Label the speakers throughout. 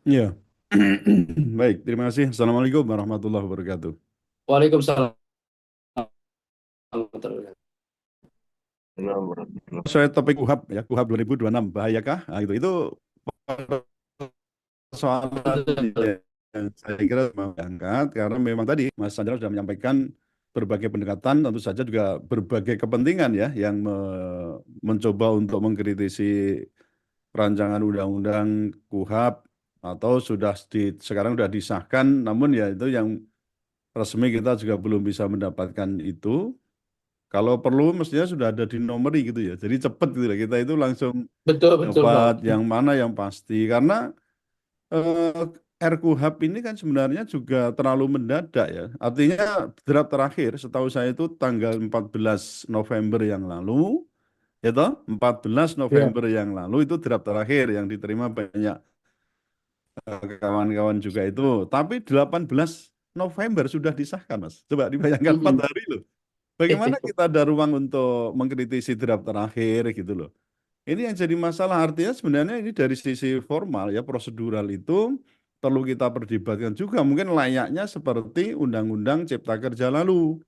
Speaker 1: Iya. Baik, terima kasih. Assalamualaikum warahmatullahi wabarakatuh.
Speaker 2: Waalaikumsalam warahmatullahi wabarakatuh.
Speaker 1: Saya topik KUHAP ya, KUHAP 2026, bahayakah? Nah, itu persoalan
Speaker 2: Betul,
Speaker 1: yang saya kira mau diangkat karena memang tadi Mas Chandra sudah menyampaikan berbagai pendekatan, tentu saja juga berbagai kepentingan ya yang mencoba untuk mengkritisi rancangan undang-undang KUHAP atau sekarang sudah disahkan, namun ya itu yang resmi kita juga belum bisa mendapatkan itu. Kalau perlu mestinya sudah ada di nomori gitu ya. Jadi cepet gitu ya. Kita itu langsung
Speaker 2: betul, betul,
Speaker 1: dapat
Speaker 2: Bang.
Speaker 1: yang mana yang pasti. Karena RKUHP ini kan sebenarnya juga terlalu mendadak ya. Artinya draft terakhir setahu saya itu tanggal 14 November yang lalu. Ya toh, 14
Speaker 2: Ya,
Speaker 1: November yang lalu itu draft terakhir yang diterima banyak kawan-kawan juga itu. Tapi 18 November sudah disahkan, Mas. Coba dibayangkan 4
Speaker 2: mm-mm.
Speaker 1: hari loh. Bagaimana kita ada ruang untuk mengkritisi draft terakhir gitu loh. Ini yang jadi masalah artinya sebenarnya ini dari sisi formal ya prosedural itu perlu kita perdebatkan juga mungkin layaknya seperti Undang-Undang Cipta Kerja lalu.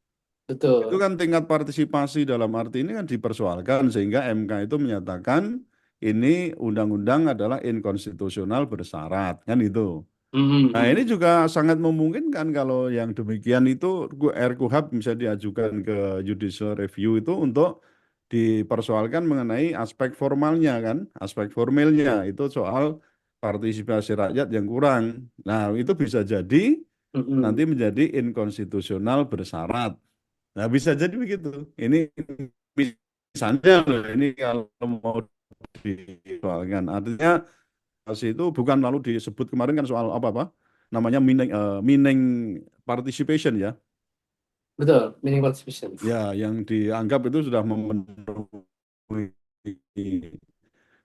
Speaker 1: Itu
Speaker 2: Betul.
Speaker 1: kan tingkat partisipasi dalam arti ini kan dipersoalkan sehingga MK itu menyatakan ini undang-undang adalah inkonstitusional bersyarat kan itu. Nah, ini
Speaker 2: Mm-mm.
Speaker 1: juga sangat memungkinkan kalau yang demikian itu RKUHP bisa diajukan ke judicial review itu untuk dipersoalkan mengenai aspek formalnya kan, aspek formilnya itu soal partisipasi rakyat yang kurang. Nah, itu bisa jadi nanti
Speaker 2: Mm-mm.
Speaker 1: menjadi inkonstitusional bersyarat. Nah, bisa jadi begitu. Ini misalnya loh, ini kalau mau disoalkan. Artinya itu bukan lalu disebut kemarin kan soal apa-apa namanya mining participation ya.
Speaker 2: Betul, meaning participation.
Speaker 1: Ya, yang dianggap itu sudah memenuhi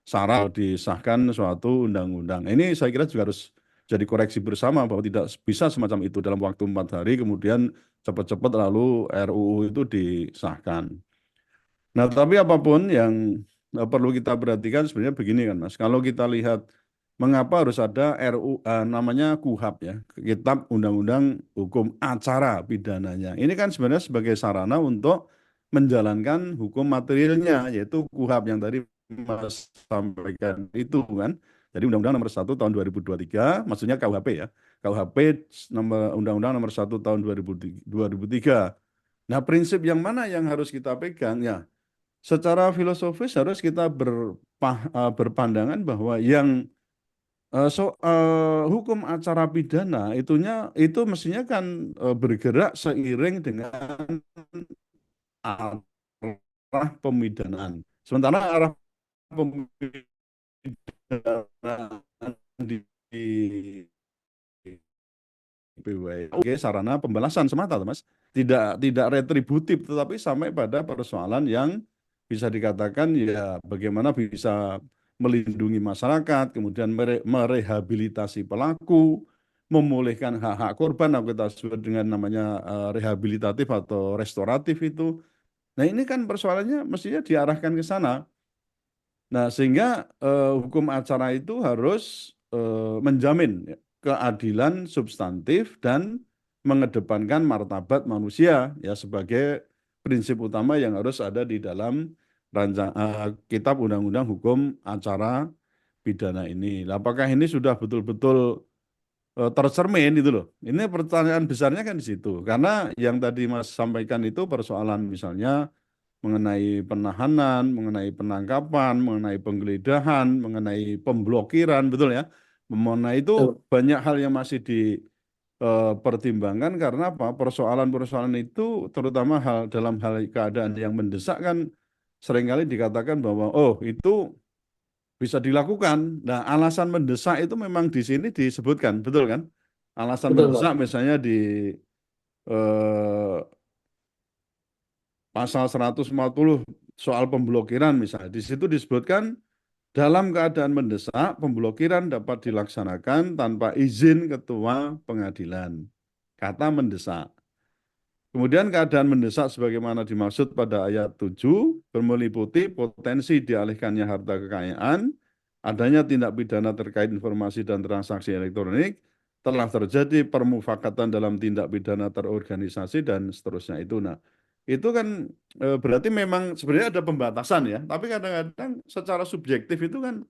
Speaker 1: syarat disahkan suatu undang-undang. Ini saya kira juga harus jadi koreksi bersama bahwa tidak bisa semacam itu dalam waktu 4 hari kemudian cepat-cepat lalu RUU itu disahkan. Nah, tapi apapun yang perlu kita perhatikan sebenarnya begini kan, Mas. Kalau kita lihat mengapa harus ada namanya KUHAP ya, Kitab Undang-Undang Hukum Acara Pidananya. Ini kan sebenarnya sebagai sarana untuk menjalankan hukum materialnya, yaitu KUHAP yang tadi Mas sampaikan itu kan. Jadi Undang-Undang nomor 1 tahun 2023, maksudnya KUHP ya. KUHP Undang-Undang nomor 1 tahun 2003. Nah, prinsip yang mana yang harus kita pegang ya? Secara filosofis harus kita berpandangan bahwa yang hukum acara pidana itu mestinya kan bergerak seiring dengan arah pemidanaan. Sementara arah pemidanaan di PWI oke sarana pembalasan semata, Mas. Tidak retributif, tetapi sampai pada persoalan yang bisa dikatakan ya bagaimana bisa melindungi masyarakat, kemudian merehabilitasi pelaku, memulihkan hak-hak korban, atau kita sebut dengan namanya rehabilitatif atau restoratif itu. Nah ini kan persoalannya mestinya diarahkan ke sana. Nah, sehingga hukum acara itu harus menjamin ya, keadilan substantif dan mengedepankan martabat manusia ya sebagai prinsip utama yang harus ada di dalam Kitab Undang-Undang Hukum Acara Pidana ini. Nah, apakah ini sudah betul-betul tercermin itu loh? Ini pertanyaan besarnya kan di situ. Karena yang tadi Mas sampaikan itu persoalan misalnya mengenai penahanan, mengenai penangkapan, mengenai penggeledahan, mengenai pemblokiran, betul ya. Mengenai itu
Speaker 2: Betul,
Speaker 1: banyak hal yang masih dipertimbangkan karena apa? Persoalan-persoalan itu terutama dalam hal keadaan yang mendesak kan seringkali dikatakan bahwa oh itu bisa dilakukan. Nah, alasan mendesak itu memang di sini disebutkan, betul kan? Alasan
Speaker 2: betul,
Speaker 1: mendesak
Speaker 2: Bang.
Speaker 1: misalnya di eh, pasal 140 soal pemblokiran misalnya. Di situ disebutkan dalam keadaan mendesak, pemblokiran dapat dilaksanakan tanpa izin ketua pengadilan. Kata mendesak. Kemudian keadaan mendesak sebagaimana dimaksud pada ayat 7 meliputi potensi dialihkannya harta kekayaan, adanya tindak pidana terkait informasi dan transaksi elektronik, telah terjadi permufakatan dalam tindak pidana terorganisasi dan seterusnya itu. Nah, itu kan berarti memang sebenarnya ada pembatasan ya, tapi kadang-kadang secara subjektif itu kan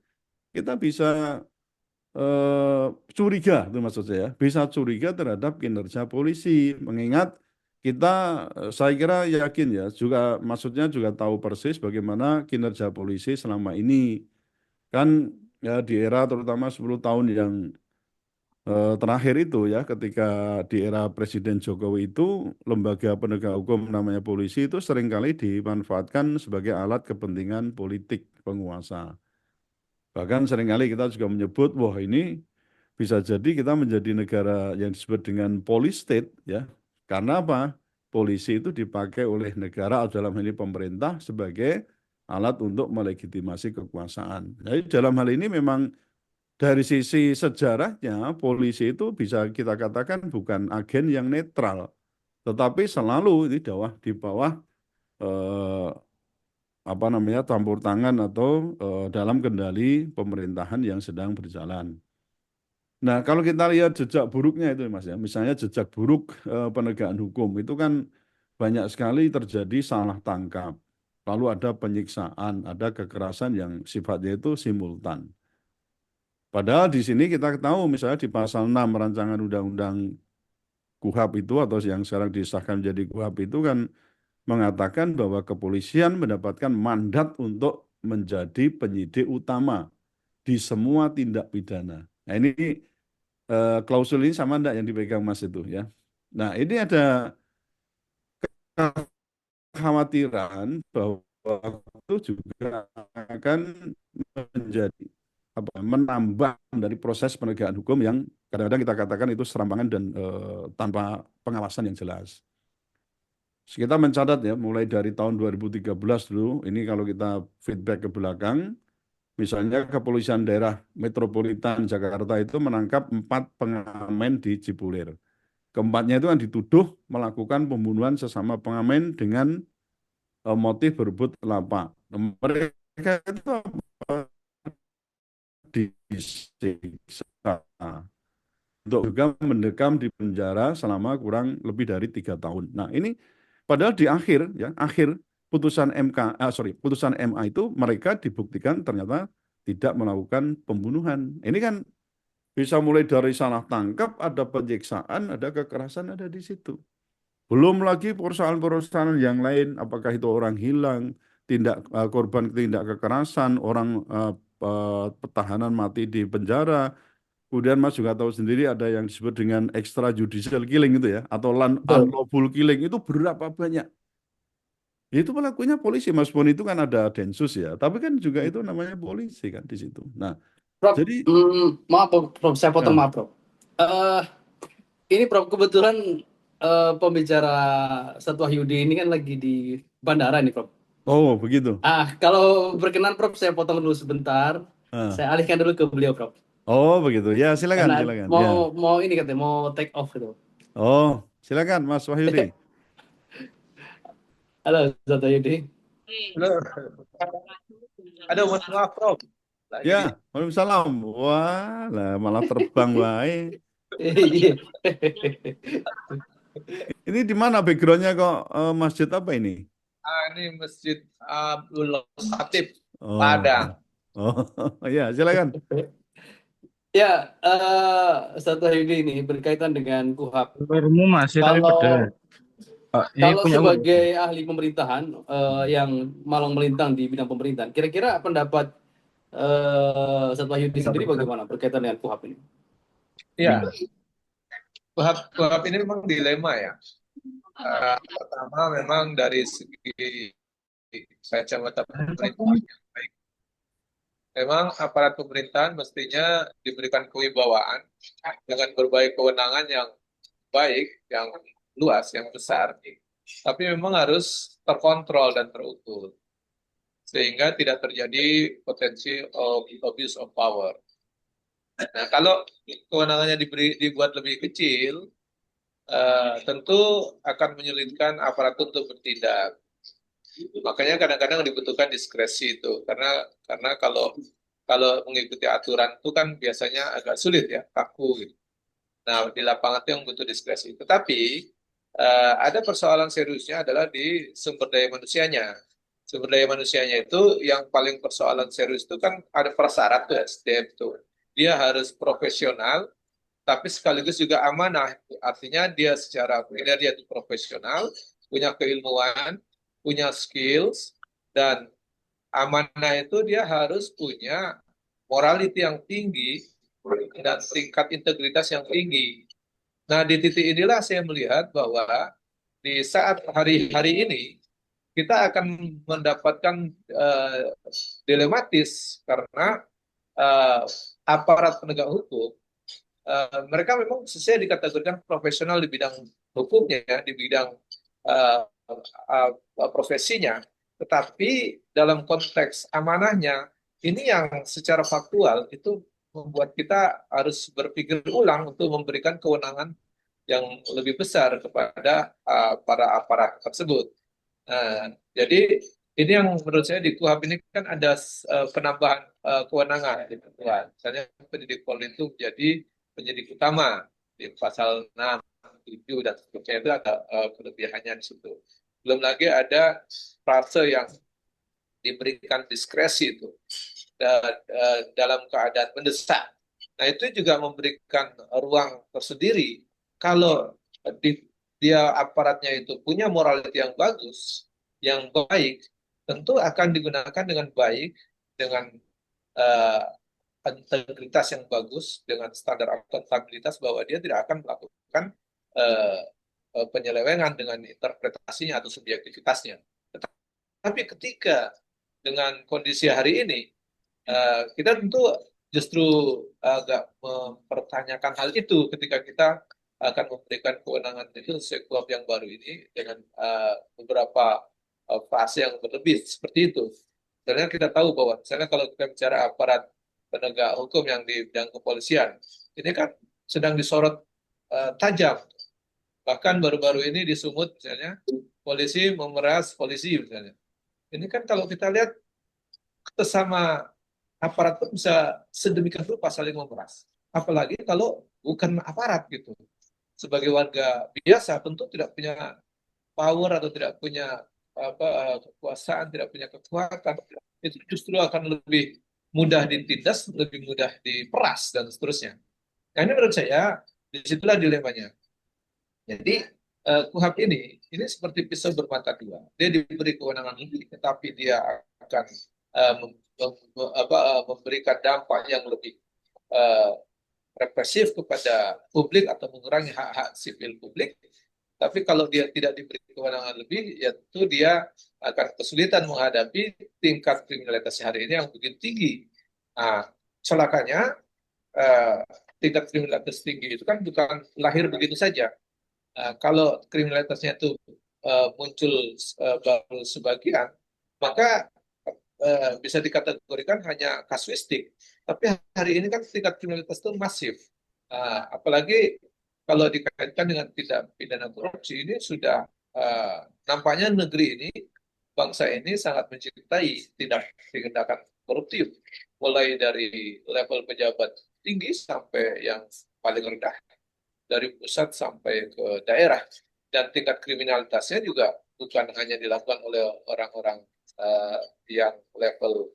Speaker 1: kita bisa eh, curiga, itu maksud saya, bisa curiga terhadap kinerja polisi, mengingat kita, saya kira yakin ya, juga maksudnya juga tahu persis bagaimana kinerja polisi selama ini. Kan ya di era terutama 10 tahun yang terakhir itu ya, ketika di era Presiden Jokowi itu, lembaga penegak hukum namanya polisi itu seringkali dimanfaatkan sebagai alat kepentingan politik penguasa. Bahkan seringkali kita juga menyebut, wah ini bisa jadi kita menjadi negara yang disebut dengan police state ya. Karena apa? Polisi itu dipakai oleh negara atau dalam hal ini pemerintah sebagai alat untuk melegitimasi kekuasaan. Jadi dalam hal ini memang dari sisi sejarahnya polisi itu bisa kita katakan bukan agen yang netral, tetapi selalu di bawah eh, apa namanya campur tangan atau dalam kendali pemerintahan yang sedang berjalan. Nah, kalau kita lihat jejak buruknya itu, Mas ya, misalnya jejak buruk penegakan hukum itu kan banyak sekali terjadi salah tangkap. Lalu ada penyiksaan, ada kekerasan yang sifatnya itu simultan. Padahal di sini kita tahu misalnya di pasal 6 rancangan undang-undang KUHP itu atau yang sekarang disahkan menjadi KUHP itu kan mengatakan bahwa kepolisian mendapatkan mandat untuk menjadi penyidik utama di semua tindak pidana. Nah, ini klausul ini sama enggak yang dipegang Mas itu ya. Nah, ini ada kekhawatiran bahwa itu juga akan menjadi menambah dari proses penegakan hukum yang kadang-kadang kita katakan itu serampangan dan tanpa pengawasan yang jelas. Kita mencatat ya, mulai dari tahun 2013 dulu, ini kalau kita feedback ke belakang, misalnya Kepolisian Daerah Metropolitan Jakarta itu menangkap 4 pengamen di Cipulir. Keempatnya itu kan dituduh melakukan pembunuhan sesama pengamen dengan motif berebut lapa. Mereka itu disiksa untuk juga mendekam di penjara selama kurang lebih dari 3 tahun. Nah ini padahal di akhir ya akhir putusan putusan MA itu mereka dibuktikan ternyata tidak melakukan pembunuhan. Ini kan bisa mulai dari salah tangkap, ada penyiksaan, ada kekerasan ada di situ. Belum lagi perusahaan-perusahaan yang lain, apakah itu orang hilang, korban tindak kekerasan, orang tahanan mati di penjara. Kemudian Mas juga tahu sendiri ada yang disebut dengan extrajudicial killing itu ya, atau
Speaker 2: Betul.
Speaker 1: unlawful killing itu berapa banyak. Ya, itu pelakunya polisi, meskipun itu kan ada Densus ya, tapi kan juga itu namanya polisi kan di situ. Nah,
Speaker 2: Prof,
Speaker 1: jadi
Speaker 2: maaf Prof, saya potong
Speaker 1: ya,
Speaker 2: maaf Prof. Eh, ini Prof kebetulan pembicara Satwa Yudi ini kan lagi di bandara nih Prof.
Speaker 1: oh begitu.
Speaker 2: Kalau berkenan Prof, saya potong dulu sebentar.
Speaker 1: Ah.
Speaker 2: Saya alihkan dulu ke beliau Prof.
Speaker 1: Oh begitu. Ya silakan,
Speaker 2: Karena
Speaker 1: silakan.
Speaker 2: mau
Speaker 1: Ya.
Speaker 2: mau ini katanya mau take off gitu.
Speaker 1: Oh silakan Mas Wahyudi.
Speaker 2: Halo Satwa Yudi.
Speaker 3: Halo. Aduh, mohon maaf, Prof.
Speaker 1: Ya,
Speaker 3: Lagi.
Speaker 1: Waalaikumsalam. Wah, lah malah terbang baik.
Speaker 2: Iya.
Speaker 1: Ini di mana backgroundnya kok masjid apa ini?
Speaker 3: Ini Masjid Abdul Khatib,
Speaker 1: Oh,
Speaker 3: Padang.
Speaker 1: oh, ya silakan.
Speaker 2: Ya, Satwa Yudi ini berkaitan dengan KUHP.
Speaker 4: Kabarmu masih tapi
Speaker 2: Kalau
Speaker 4: pedas. Ini
Speaker 2: Kalau
Speaker 4: punya
Speaker 2: sebagai ahli pemerintahan yang malang melintang di bidang pemerintahan, kira-kira pendapat Satwa Yudi sendiri bagaimana berkaitan dengan KUHP ini?
Speaker 3: Iya, KUHP ini memang dilema ya. Pertama memang dari segi kacamata pemerintah yang baik. Memang aparat pemerintahan mestinya diberikan kewibawaan dengan berbagai kewenangan yang baik, yang luas, yang besar. Tapi memang harus terkontrol dan terukur. Sehingga tidak terjadi potensi abuse of power. Nah, kalau kewenangannya dibuat lebih kecil, tentu akan menyulitkan aparatur untuk bertindak. Makanya kadang-kadang dibutuhkan diskresi itu, karena kalau kalau mengikuti aturan itu kan biasanya agak sulit ya, kaku gitu. Nah, di lapangan itu yang butuh diskresi. Tetapi ada persoalan seriusnya adalah di sumber daya manusianya. Sumber daya manusianya itu yang paling persoalan serius itu kan ada persyarat tuh SDM itu. Dia harus profesional, tapi sekaligus juga amanah. Artinya dia secara kinerja itu profesional, punya keilmuan, punya skills, dan amanah itu dia harus punya morality yang tinggi dan tingkat integritas yang tinggi. Nah, di titik inilah saya melihat bahwa di saat hari-hari ini kita akan mendapatkan dilematis karena eh, aparat penegak hukum mereka memang sesuai dikategorikan profesional di bidang hukumnya, ya, di bidang uh, profesinya, tetapi dalam konteks amanahnya ini yang secara faktual itu membuat kita harus berpikir ulang untuk memberikan kewenangan yang lebih besar kepada para aparat tersebut. Jadi ini yang menurut saya di KUHP ini kan ada penambahan kewenangan di ketentuan. Misalnya penyidik Polri itu menjadi penyidik utama di pasal 6, 7 dan seterusnya itu ada kelebihannya di situ. Belum lagi ada frase yang diberikan diskresi itu dalam keadaan mendesak. Nah, itu juga memberikan ruang tersendiri kalau dia aparatnya itu punya moralitas yang bagus, yang baik, tentu akan digunakan dengan baik, dengan uh, integritas yang bagus, dengan standar akuntabilitas bahwa dia tidak akan melakukan uh, penyelewengan dengan interpretasinya atau subjektivitasnya. Tapi ketika dengan kondisi hari ini, kita tentu justru agak mempertanyakan hal itu ketika kita akan memberikan kewenangan itu sesuai KUHP yang baru ini dengan beberapa fase yang berlebih seperti itu. Sebenarnya kita tahu bahwa misalnya kalau kita bicara aparat penegak hukum yang di bidang kepolisian, ini kan sedang disorot tajam. Bahkan baru-baru ini di Sumut misalnya, polisi memeras polisi misalnya. Ini kan kalau kita lihat sesama aparat itu bisa sedemikian rupa saling memeras. Apalagi kalau bukan aparat gitu. Sebagai warga biasa tentu tidak punya power atau tidak punya kekuasaan, tidak punya kekuatan. Itu justru akan lebih mudah ditindas, lebih mudah diperas dan seterusnya. Nah, ini menurut saya disitulah dilemanya. Jadi KUHP ini seperti pisau bermata dua. Dia diberi kewenangan lebih, tetapi dia akan memberikan dampak yang lebih represif kepada publik atau mengurangi hak-hak sipil publik. Tapi kalau dia tidak diberi kewenangan lebih, yaitu dia akan kesulitan menghadapi tingkat kriminalitas hari ini yang begitu tinggi. Nah, celakanya tingkat kriminalitas tinggi itu kan bukan lahir begitu saja. Kalau kriminalitasnya itu muncul baru sebagian, maka bisa dikategorikan hanya kasuistik. Tapi hari ini kan tingkat kriminalitas itu masif. Apalagi kalau dikaitkan dengan tindak pidana korupsi, ini sudah nampaknya negeri ini, bangsa ini sangat mencintai tindakan koruptif. Mulai dari level pejabat tinggi sampai yang paling rendah. Dari pusat sampai ke daerah. Dan tingkat kriminalitasnya juga bukan hanya dilakukan oleh orang-orang yang level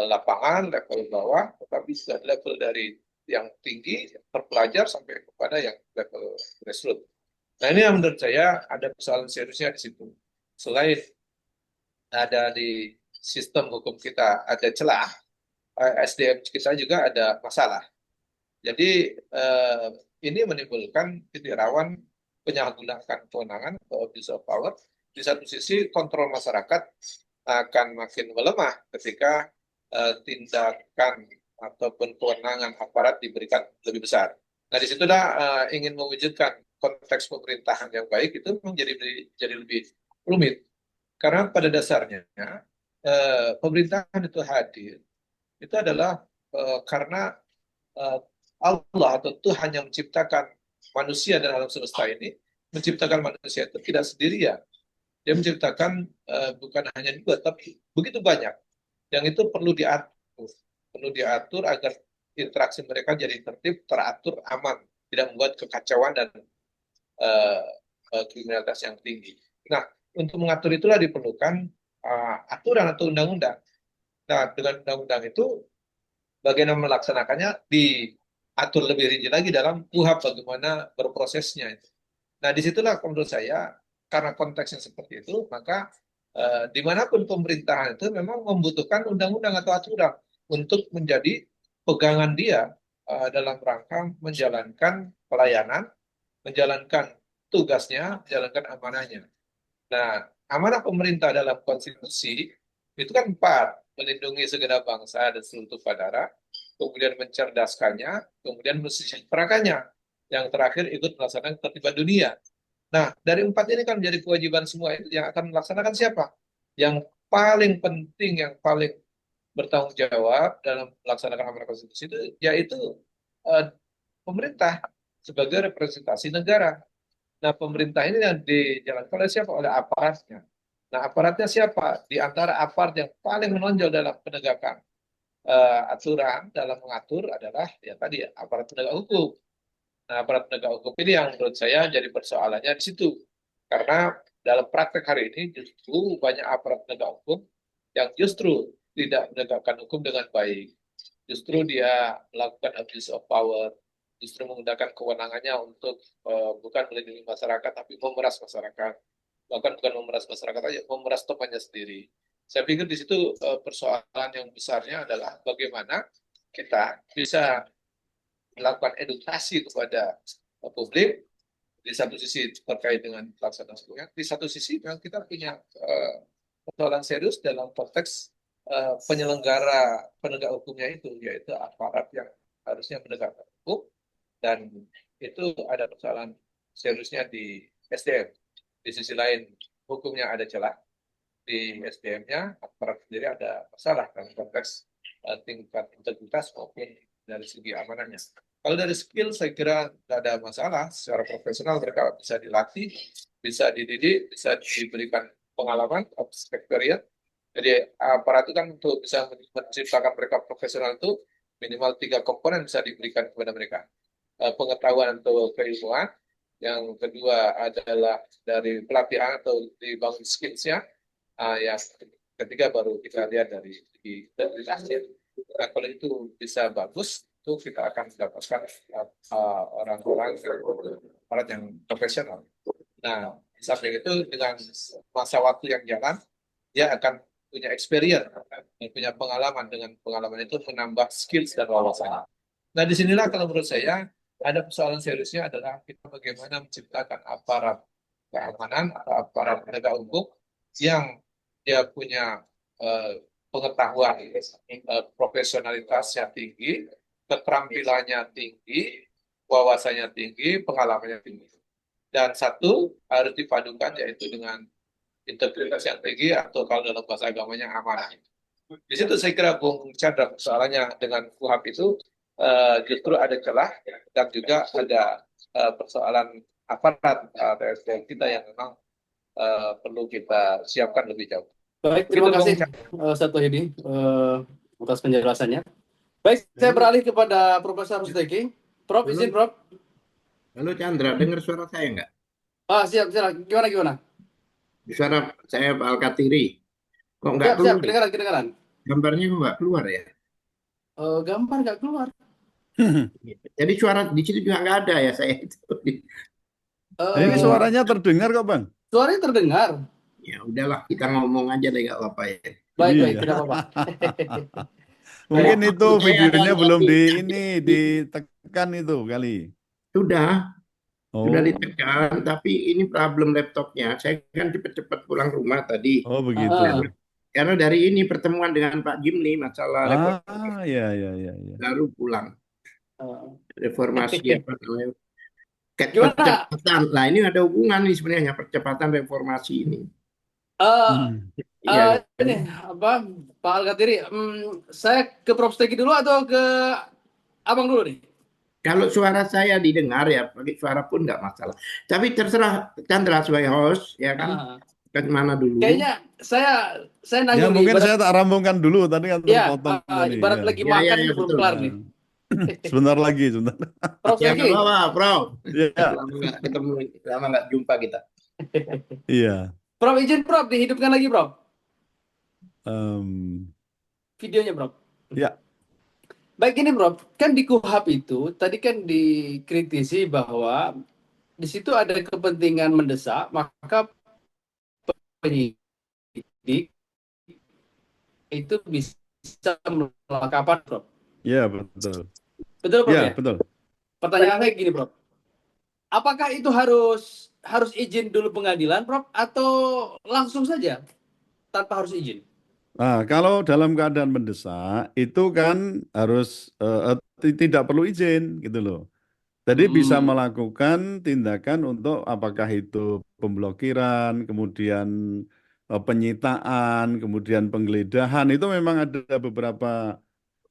Speaker 3: lapangan, level bawah, tetapi sudah level dari yang tinggi, terpelajar, sampai kepada yang level grassroots. Nah, ini yang menurut saya ada persoalan seriusnya di situ. Selain ada di sistem hukum kita ada celah, SDM kita juga ada masalah. Jadi ini menimbulkan titik rawan penyalahgunaan kewenangan atau abuse of power. Di satu sisi kontrol masyarakat akan makin melemah ketika tindakan ataupun kewenangan aparat diberikan lebih besar. Nah, disitulah ingin mewujudkan konteks pemerintahan yang baik itu menjadi lebih rumit. Karena pada dasarnya pemerintahan itu hadir itu adalah karena Allah atau Tuhan yang menciptakan manusia dan alam semesta ini, menciptakan manusia itu tidak sendirian. Dia menciptakan bukan hanya dua, tapi begitu banyak. Yang itu perlu diatur. perlu diatur agar interaksi mereka jadi tertib, teratur, aman, tidak membuat kekacauan dan eh, kriminalitas yang tinggi. Nah, untuk mengatur itulah diperlukan aturan atau undang-undang. Nah, dengan undang-undang itu bagaimana melaksanakannya diatur lebih rinci lagi dalam KUHP bagaimana berprosesnya itu. Nah, disitulah menurut saya karena konteksnya seperti itu, maka dimanapun pemerintahan itu memang membutuhkan undang-undang atau aturan untuk menjadi pegangan dia dalam rangka menjalankan pelayanan, menjalankan tugasnya, menjalankan amanahnya. Nah, amanah pemerintah dalam konstitusi itu kan 4, melindungi segenap bangsa dan seluruh tumpah kemudian mencerdaskannya, kemudian mensejahterakannya, yang terakhir ikut melaksanakan ketertiban dunia. Nah, dari 4 ini kan menjadi kewajiban semua itu yang akan melaksanakan siapa? Yang paling penting, yang paling bertanggung jawab dalam melaksanakan amanah konstitusi itu yaitu eh, pemerintah sebagai representasi negara. Nah, pemerintah ini yang dijalankan oleh siapa? Oleh aparatnya. Nah, aparatnya siapa? Di antara aparat yang paling menonjol dalam penegakan aturan, dalam mengatur adalah ya tadi aparat penegak hukum. Nah, aparat penegak hukum ini yang menurut saya jadi persoalannya di situ. Karena dalam praktek hari ini justru banyak aparat penegak hukum yang justru tidak menegakkan hukum dengan baik. Justru dia melakukan abuse of power, justru menggunakan kewenangannya untuk bukan melindungi masyarakat, tapi memeras masyarakat. Bahkan bukan memeras masyarakat aja, memeras temannya sendiri. Saya pikir di situ persoalan yang besarnya adalah bagaimana kita bisa melakukan edukasi kepada publik, di satu sisi terkait dengan pelaksanaan hukumnya, di satu sisi memang kita punya persoalan serius dalam konteks penyelenggara penegak hukumnya itu, yaitu aparat yang harusnya menegakkan hukum, dan itu ada persoalan seriusnya di SDM. Di sisi lain, hukumnya ada celah, di SDM-nya aparat sendiri ada masalah dalam konteks tingkat integritas maupun dari segi amanahnya. Kalau dari skill saya kira tidak ada masalah, secara profesional mereka bisa dilatih, bisa dididik, bisa diberikan pengalaman, experience. Jadi aparat itu kan untuk bisa menciptakan mereka profesional itu minimal 3 komponen bisa diberikan kepada mereka. Pengetahuan atau keilmuan, yang kedua adalah dari pelatihan atau dibangun skills-nya, yang ketiga baru kita lihat dari segi integritasnya. Nah, kalau itu bisa bagus, itu kita akan mendapatkan orang-orang aparat yang profesional. Nah, di samping itu dengan masa waktu yang jalan, dia akan punya experience dan punya pengalaman. Dengan pengalaman itu menambah skills dan wawasannya. Nah, disinilah kalau menurut saya ada persoalan seriusnya adalah kita bagaimana menciptakan aparat keamanan atau aparat penegak hukum yang dia punya pengetahuan, profesionalitasnya tinggi, keterampilannya tinggi, wawasannya tinggi, pengalamannya tinggi. Dan satu harus dipadukan yaitu dengan integritas yang tinggi atau kalau dalam bahasa agamanya amanah. Di situ saya kira Bung Chandra persoalannya dengan KUHP itu justru ada celah dan juga ada persoalan aparat TSDM kita yang memang perlu kita siapkan lebih jauh.
Speaker 2: Baik, terima
Speaker 3: Begitu,
Speaker 2: kasih
Speaker 3: Bung
Speaker 2: Ustadz Wahyudi atas penjelasannya. Baik, saya beralih kepada Profesor Rusteki. Prof, izin Prof.
Speaker 5: Halo Chandra, dengar suara saya nggak?
Speaker 2: Siap, siap. Gimana?
Speaker 5: Suara saya Pak Alkatiri. Kok nggak
Speaker 2: Siap,
Speaker 5: keluar?
Speaker 2: kedengaran.
Speaker 5: Gambarnya kok nggak keluar ya?
Speaker 2: Gambar nggak keluar.
Speaker 5: Jadi suara di situ juga nggak ada ya saya itu.
Speaker 1: Ini suaranya terdengar kok, Bang.
Speaker 2: Suaranya terdengar.
Speaker 5: Ya udahlah, kita ngomong aja deh nggak apa-apa ya.
Speaker 2: Baik,
Speaker 1: Iya.
Speaker 2: tidak apa-apa.
Speaker 1: Mungkin itu
Speaker 5: Saya
Speaker 1: videonya
Speaker 5: ada
Speaker 1: belum
Speaker 5: tapi-
Speaker 1: ditekan itu kali.
Speaker 5: Sudah
Speaker 1: Oh,
Speaker 5: ditekan, tapi ini problem laptopnya. Saya kan cepet-cepet pulang rumah tadi.
Speaker 1: oh begitu.
Speaker 5: Karena dari ini pertemuan dengan Pak Jimli masalah
Speaker 1: Ya.
Speaker 5: baru pulang. Reformasi apa namanya?
Speaker 2: Gimana?
Speaker 5: Percepatan. Nah, ini ada hubungan nih sebenarnya percepatan reformasi ini. Iya.
Speaker 2: Ini apa, Pak Alkatiri? Saya ke Prof Steki dulu atau ke Abang dulu nih?
Speaker 5: Kalau suara saya didengar ya, pakai suara pun nggak masalah. Tapi terserah Chandra sebagai host, ya kan. Kan mana dulu?
Speaker 2: Kayaknya saya
Speaker 1: Ya
Speaker 2: nanggung nih,
Speaker 1: mungkin
Speaker 2: ibarat
Speaker 1: saya tak rampungkan dulu, tadi kan
Speaker 2: ya
Speaker 1: terpotong tadi.
Speaker 2: ibarat
Speaker 1: Ya.
Speaker 2: lagi
Speaker 5: Ya,
Speaker 2: makan
Speaker 5: ya,
Speaker 2: belum
Speaker 5: betul.
Speaker 2: kelar
Speaker 1: Nah,
Speaker 2: nih.
Speaker 1: sebentar lagi, sebentar.
Speaker 2: Prof
Speaker 5: Ya, nggak
Speaker 2: Egi.
Speaker 5: apa-apa, Prof.
Speaker 1: Ya,
Speaker 5: Lama nggak ketemu, lama nggak jumpa kita.
Speaker 1: iya.
Speaker 2: Prof izin Prof dihidupkan lagi Prof
Speaker 1: Em,
Speaker 2: videonya Prof.
Speaker 1: ya,
Speaker 2: Baik ini Prof, kan di KUHP itu tadi kan dikritisi bahwa di situ ada kepentingan mendesak, maka penyidik itu bisa melakukan Prof.
Speaker 1: ya betul.
Speaker 2: Betul Prof
Speaker 1: Ya,
Speaker 2: ya?
Speaker 1: betul.
Speaker 2: Pertanyaan saya gini Prof, apakah itu harus izin dulu pengadilan Prof atau langsung saja tanpa harus izin?
Speaker 1: Nah, kalau dalam keadaan mendesak itu kan harus tidak perlu izin gitu loh. Jadi bisa
Speaker 2: Hmm,
Speaker 1: melakukan tindakan untuk apakah itu pemblokiran, kemudian penyitaan, kemudian penggeledahan itu memang ada beberapa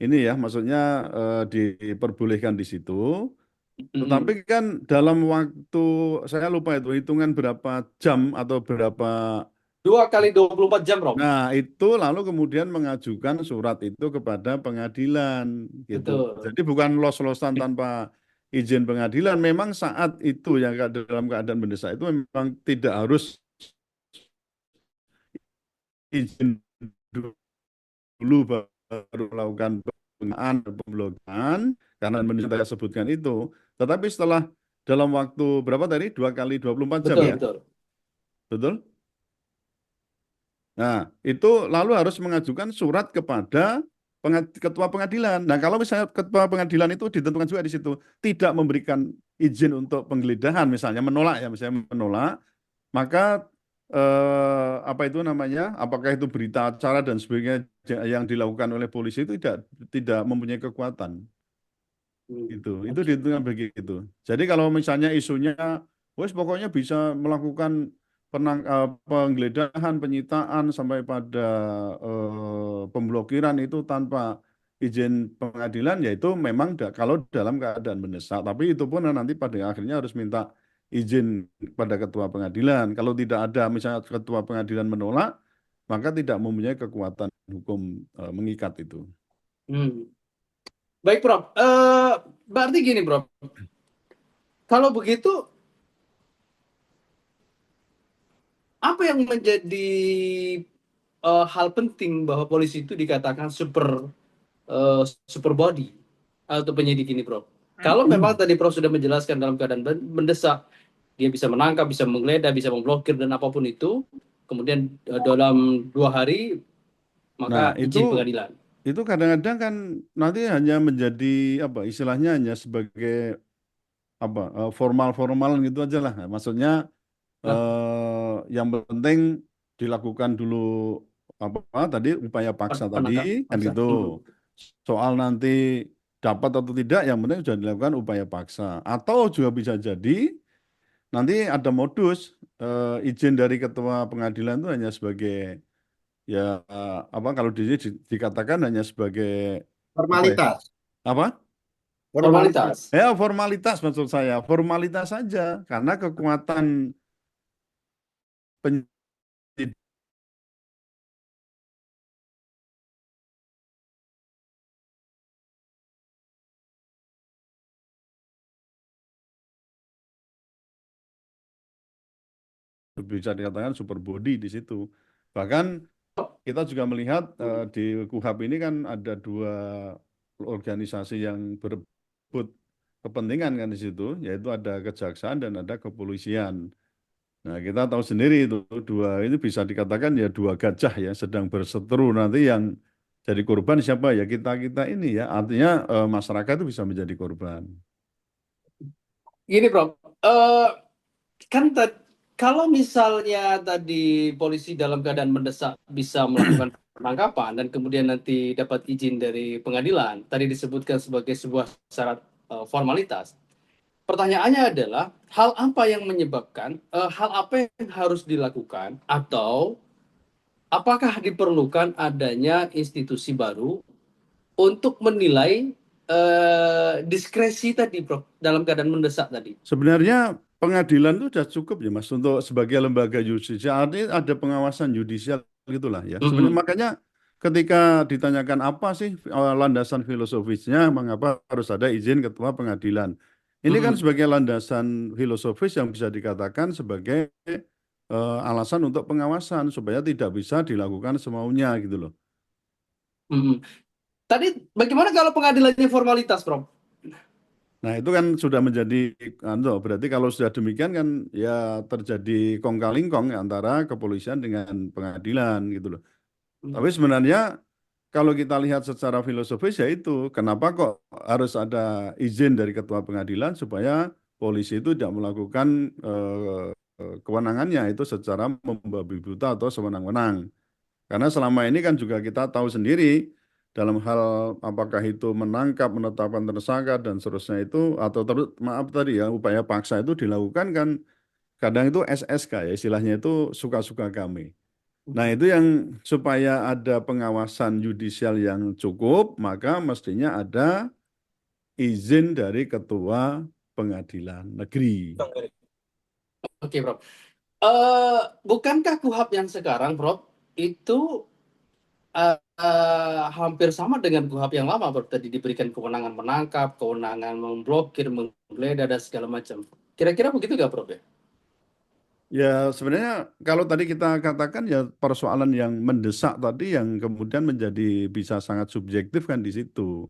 Speaker 1: ini ya, maksudnya diperbolehkan di situ.
Speaker 2: hmm.
Speaker 1: Tetapi kan dalam waktu saya lupa itu hitungan berapa jam atau berapa.
Speaker 2: 2 kali 24 jam Prof.
Speaker 1: Nah, itu lalu kemudian mengajukan surat itu kepada pengadilan gitu.
Speaker 2: Betul.
Speaker 1: Jadi bukan los-losan tanpa izin pengadilan. Memang saat itu yang dalam keadaan mendesak itu memang tidak harus izin dulu baru melakukan penggunaan pemblokiran karena mendesak saya sebutkan itu. Tetapi setelah dalam waktu berapa tadi? 2 kali 24 jam
Speaker 2: Betul,
Speaker 1: ya?
Speaker 2: betul.
Speaker 1: Betul? Nah, itu lalu harus mengajukan surat kepada ketua pengadilan. Nah, kalau misalnya ketua pengadilan itu ditentukan juga di situ tidak memberikan izin untuk penggeledahan, misalnya menolak ya, misalnya menolak, maka apa itu namanya? Apakah itu berita acara dan sebagainya yang dilakukan oleh polisi itu tidak mempunyai kekuatan. Itu
Speaker 2: Oke.
Speaker 1: ditentukan begitu. Jadi kalau misalnya isunya, wes pokoknya bisa melakukan penggeledahan, penyitaan sampai pada pemblokiran itu tanpa izin pengadilan, yaitu memang kalau dalam keadaan mendesak. Tapi itu pun nanti pada akhirnya harus minta izin pada ketua pengadilan. Kalau tidak ada, misalnya ketua pengadilan menolak, maka tidak mempunyai kekuatan hukum mengikat itu.
Speaker 2: Hmm. Baik, Prof. Berarti gini, Prof. Kalau begitu, apa yang menjadi hal penting bahwa polisi itu dikatakan super body atau penyidik ini, Prof? Kalau memang tadi Prof sudah menjelaskan dalam keadaan mendesak, dia bisa menangkap, bisa menggeledah, bisa memblokir dan apapun itu, kemudian dalam 2 hari
Speaker 1: Nah,
Speaker 2: maka izin pengadilan.
Speaker 1: itu kadang-kadang kan nanti hanya menjadi apa istilahnya hanya sebagai apa formal-formal gitu aja lah. Maksudnya
Speaker 2: Nah,
Speaker 1: yang penting dilakukan dulu apa tadi upaya paksa tadi
Speaker 2: penangkap
Speaker 1: kan
Speaker 2: paksa.
Speaker 1: gitu. Soal nanti dapat atau tidak yang penting sudah dilakukan upaya paksa. Atau juga bisa jadi nanti ada modus izin dari ketua pengadilan itu hanya sebagai ya apa kalau di sini dikatakan hanya sebagai apa ya?
Speaker 5: Formalitas.
Speaker 1: Apa?
Speaker 2: Formalitas.
Speaker 1: Ya formalitas maksud saya, formalitas saja karena kekuatan penyidik bisa dikatakan super body di situ. Bahkan kita juga melihat di KUHP ini kan ada 2 organisasi yang berebut kepentingan kan di situ, yaitu ada kejaksaan dan ada kepolisian. Nah, kita tahu sendiri itu ini bisa dikatakan ya 2 gajah ya sedang berseteru nanti yang jadi korban siapa ya kita ini ya artinya masyarakat itu bisa menjadi korban.
Speaker 2: Gini, Prof. Eh, kan kalau misalnya tadi polisi dalam keadaan mendesak bisa melakukan penangkapan dan kemudian nanti dapat izin dari pengadilan, tadi disebutkan sebagai sebuah syarat formalitas. Pertanyaannya adalah hal apa yang menyebabkan, hal apa yang harus dilakukan atau apakah diperlukan adanya institusi baru untuk menilai diskresi tadi, Prof, dalam keadaan mendesak tadi?
Speaker 1: Sebenarnya pengadilan itu sudah cukup ya Mas untuk sebagai lembaga yudisial, artinya ada pengawasan yudisial gitulah ya. Sebenarnya
Speaker 2: Mm-mm.
Speaker 1: makanya ketika ditanyakan apa sih landasan filosofisnya, mengapa harus ada izin ketua pengadilan. Ini kan
Speaker 2: Mm-mm.
Speaker 1: sebagai landasan filosofis yang bisa dikatakan sebagai alasan untuk pengawasan supaya tidak bisa dilakukan semaunya gitu loh.
Speaker 2: Mm-mm. Tadi bagaimana kalau pengadilannya formalitas, Prof?
Speaker 1: Nah, itu kan sudah menjadi, berarti kalau sudah demikian kan ya terjadi kong-kali-kong antara kepolisian dengan pengadilan gitu loh. Tapi sebenarnya kalau kita lihat secara filosofis ya itu, kenapa kok harus ada izin dari ketua pengadilan supaya polisi itu tidak melakukan kewenangannya itu secara membabi buta atau sewenang-wenang. Karena selama ini kan juga kita tahu sendiri dalam hal apakah itu menangkap, menetapkan tersangka dan seterusnya itu atau maaf tadi ya upaya paksa itu dilakukan kan kadang itu SSK ya istilahnya itu suka-suka kami. Nah itu yang supaya ada pengawasan yudisial yang cukup maka mestinya ada izin dari ketua pengadilan negeri.
Speaker 2: Oke, Prof. Bukankah KUHP yang sekarang, Prof, itu hampir sama dengan KUHP yang lama, Prof? Tadi diberikan kewenangan menangkap, kewenangan memblokir, menggeledah, dan segala macam. Kira-kira begitu nggak, Prof? Ya?
Speaker 1: Ya sebenarnya kalau tadi kita katakan ya persoalan yang mendesak tadi yang kemudian menjadi bisa sangat subjektif kan di situ.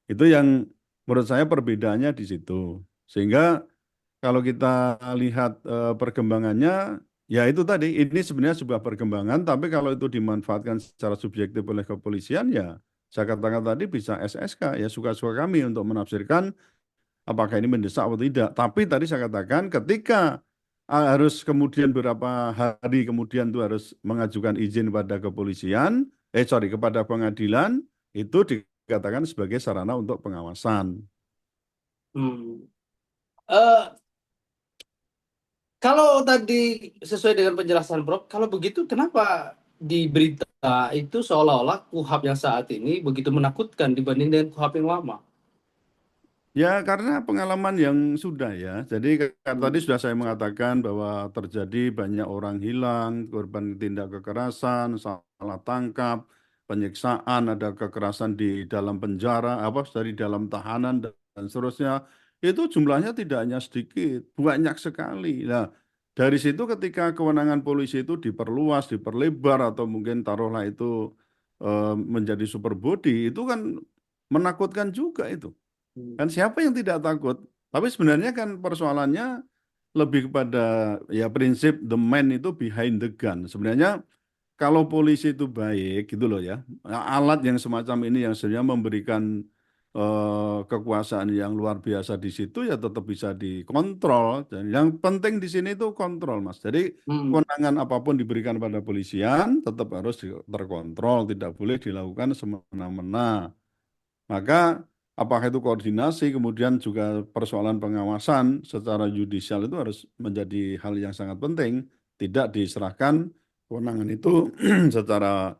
Speaker 1: Itu yang menurut saya perbedaannya di situ. Sehingga kalau kita lihat perkembangannya, ya itu tadi, ini sebenarnya sebuah perkembangan, tapi kalau itu dimanfaatkan secara subjektif oleh kepolisian, ya saya katakan tadi bisa SSK, ya suka-suka kami untuk menafsirkan apakah ini mendesak atau tidak. Tapi tadi saya katakan ketika harus kemudian beberapa hari kemudian itu harus mengajukan izin pada kepolisian, kepada pengadilan, itu dikatakan sebagai sarana untuk pengawasan.
Speaker 2: Hmm. Eh, Kalau tadi sesuai dengan penjelasan Prof, kalau begitu kenapa di berita itu seolah-olah KUHP yang saat ini begitu menakutkan dibanding dengan KUHP yang lama?
Speaker 1: Ya, karena pengalaman yang sudah ya. Jadi kan tadi
Speaker 2: Hmm.
Speaker 1: sudah saya mengatakan bahwa terjadi banyak orang hilang, korban tindak kekerasan, salah tangkap, penyiksaan, ada kekerasan di dalam penjara, apa dari dalam tahanan dan seterusnya. Itu jumlahnya tidak hanya sedikit, banyak sekali. Nah, dari situ ketika kewenangan polisi itu diperluas, diperlebar atau mungkin taruhlah itu menjadi super body, itu kan menakutkan juga itu. Kan siapa yang tidak takut? Tapi sebenarnya kan persoalannya lebih kepada ya prinsip the man itu behind the gun. Sebenarnya kalau polisi itu baik gitu loh ya. Alat yang semacam ini yang sebenarnya memberikan kekuasaan yang luar biasa di situ ya tetap bisa dikontrol. Dan yang penting di sini itu kontrol, Mas. Jadi
Speaker 2: Hmm.
Speaker 1: kewenangan apapun diberikan pada polisian tetap harus terkontrol, tidak boleh dilakukan semena-mena. Maka apakah itu koordinasi, kemudian juga persoalan pengawasan secara yudisial itu harus menjadi hal yang sangat penting, tidak diserahkan kewenangan itu secara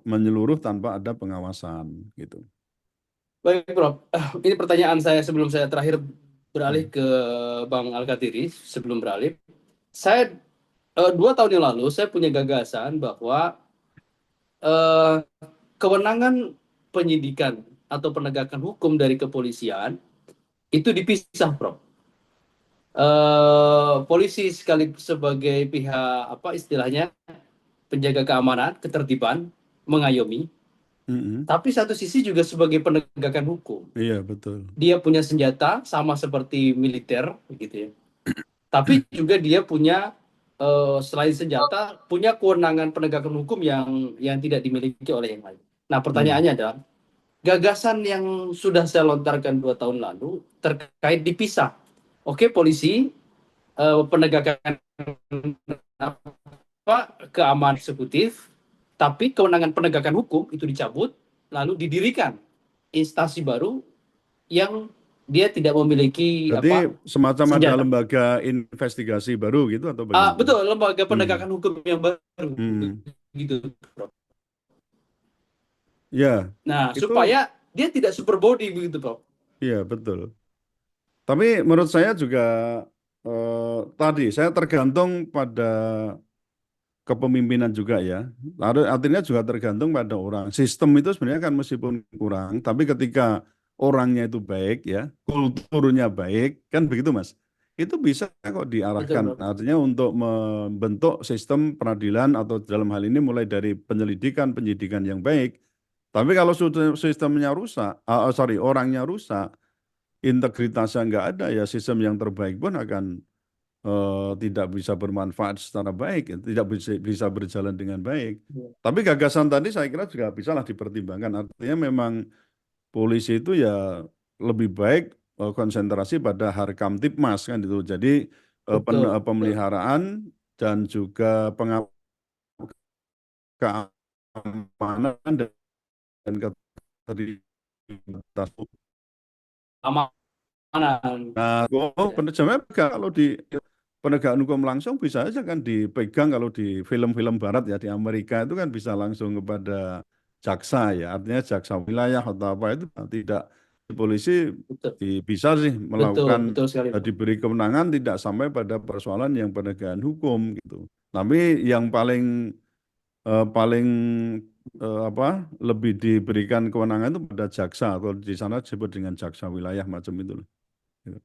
Speaker 1: menyeluruh tanpa ada pengawasan gitu.
Speaker 2: Baik, Prof. Ini pertanyaan saya sebelum saya terakhir beralih
Speaker 1: Hmm.
Speaker 2: ke Bang Alkatiri. Sebelum beralih, saya 2 tahun yang lalu saya punya gagasan bahwa eh, kewenangan penyidikan atau penegakan hukum dari kepolisian itu dipisah, Prof. Polisi sekali sebagai pihak apa istilahnya penjaga keamanan, ketertiban, mengayomi,
Speaker 1: Mm-mm.
Speaker 2: tapi satu sisi juga sebagai penegakan hukum.
Speaker 1: Iya betul.
Speaker 2: Dia punya senjata sama seperti militer, gitu ya. Tapi juga dia punya selain senjata, punya kewenangan penegakan hukum yang tidak dimiliki oleh yang lain. Nah,
Speaker 1: Hmm.
Speaker 2: pertanyaannya adalah gagasan yang sudah saya lontarkan 2 tahun lalu terkait dipisah. Oke, polisi penegakan apa keamanan eksekutif, tapi kewenangan penegakan hukum itu dicabut, lalu didirikan instansi baru yang dia tidak memiliki
Speaker 1: Berarti
Speaker 2: apa
Speaker 1: semacam ada
Speaker 2: senjata.
Speaker 1: lembaga investigasi baru gitu atau bagaimana?
Speaker 2: Betul, lembaga
Speaker 1: Hmm.
Speaker 2: penegakan hukum yang baru
Speaker 1: Hmm.
Speaker 2: gitu. Prof.
Speaker 1: Ya,
Speaker 2: Nah,
Speaker 1: itu
Speaker 2: supaya dia tidak super body begitu, Prof.
Speaker 1: ya betul. Tapi menurut saya juga tadi saya tergantung pada kepemimpinan juga ya. Lalu artinya juga tergantung pada orang. Sistem itu sebenarnya kan meskipun kurang, tapi ketika orangnya itu baik ya, kulturnya baik, kan begitu Mas. Itu bisa kok
Speaker 2: Betul,
Speaker 1: diarahkan.
Speaker 2: Bro.
Speaker 1: Artinya untuk membentuk sistem peradilan atau dalam hal ini mulai dari penyelidikan, penyidikan yang baik. Tapi kalau sudah sistemnya rusak, orangnya rusak, integritasnya nggak ada, ya sistem yang terbaik pun akan tidak bisa bermanfaat secara baik, ya, tidak bisa berjalan dengan baik.
Speaker 2: Iya.
Speaker 1: Tapi gagasan tadi saya kira juga bisalah dipertimbangkan. Artinya memang polisi itu ya lebih baik konsentrasi pada Harkam Tipmas kan itu. Jadi
Speaker 2: Betul, betul.
Speaker 1: pemeliharaan dan juga keamanan dan ketertiban.
Speaker 2: Amanan.
Speaker 1: Nah,
Speaker 2: Ya.
Speaker 1: sebenarnya kalau di penegakan hukum langsung bisa aja kan dipegang kalau di film-film barat ya di Amerika itu kan bisa langsung kepada jaksa ya, artinya jaksa wilayah atau apa itu tidak di polisi
Speaker 2: Betul,
Speaker 1: bisa sih
Speaker 2: betul,
Speaker 1: melakukan
Speaker 2: betul sekali, Bro.
Speaker 1: diberi kewenangan tidak sampai pada persoalan yang penegakan hukum gitu. Tapi yang paling apa lebih diberikan kewenangan itu pada jaksa atau di sana disebut dengan jaksa wilayah macam itu loh. Gitu.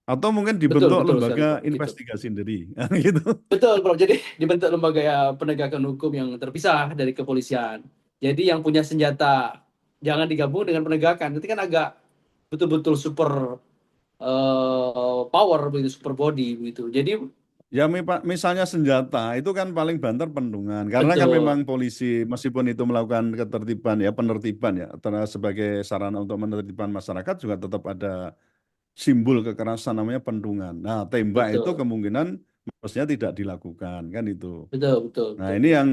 Speaker 1: Atau mungkin
Speaker 2: Betul,
Speaker 1: dibentuk
Speaker 2: betul sekali,
Speaker 1: lembaga
Speaker 2: Bro. Gitu.
Speaker 1: investigasi sendiri, gitu.
Speaker 2: Betul, Bro. Jadi dibentuk lembaga penegakan hukum yang terpisah dari kepolisian. Jadi yang punya senjata jangan digabung dengan penegakan. Itu kan agak betul-betul super power begitu, super body begitu. Jadi
Speaker 1: Ya misalnya senjata itu kan paling banter pentungan karena kan
Speaker 2: betul,
Speaker 1: memang polisi meskipun itu melakukan ketertiban ya penertiban ya sebagai sarana untuk menertibkan masyarakat juga tetap ada simbol kekerasan namanya pentungan. Nah, tembak itu
Speaker 2: betul,
Speaker 1: kemungkinan mestinya tidak dilakukan kan itu.
Speaker 2: betul, betul,
Speaker 1: Nah,
Speaker 2: betul.
Speaker 1: ini yang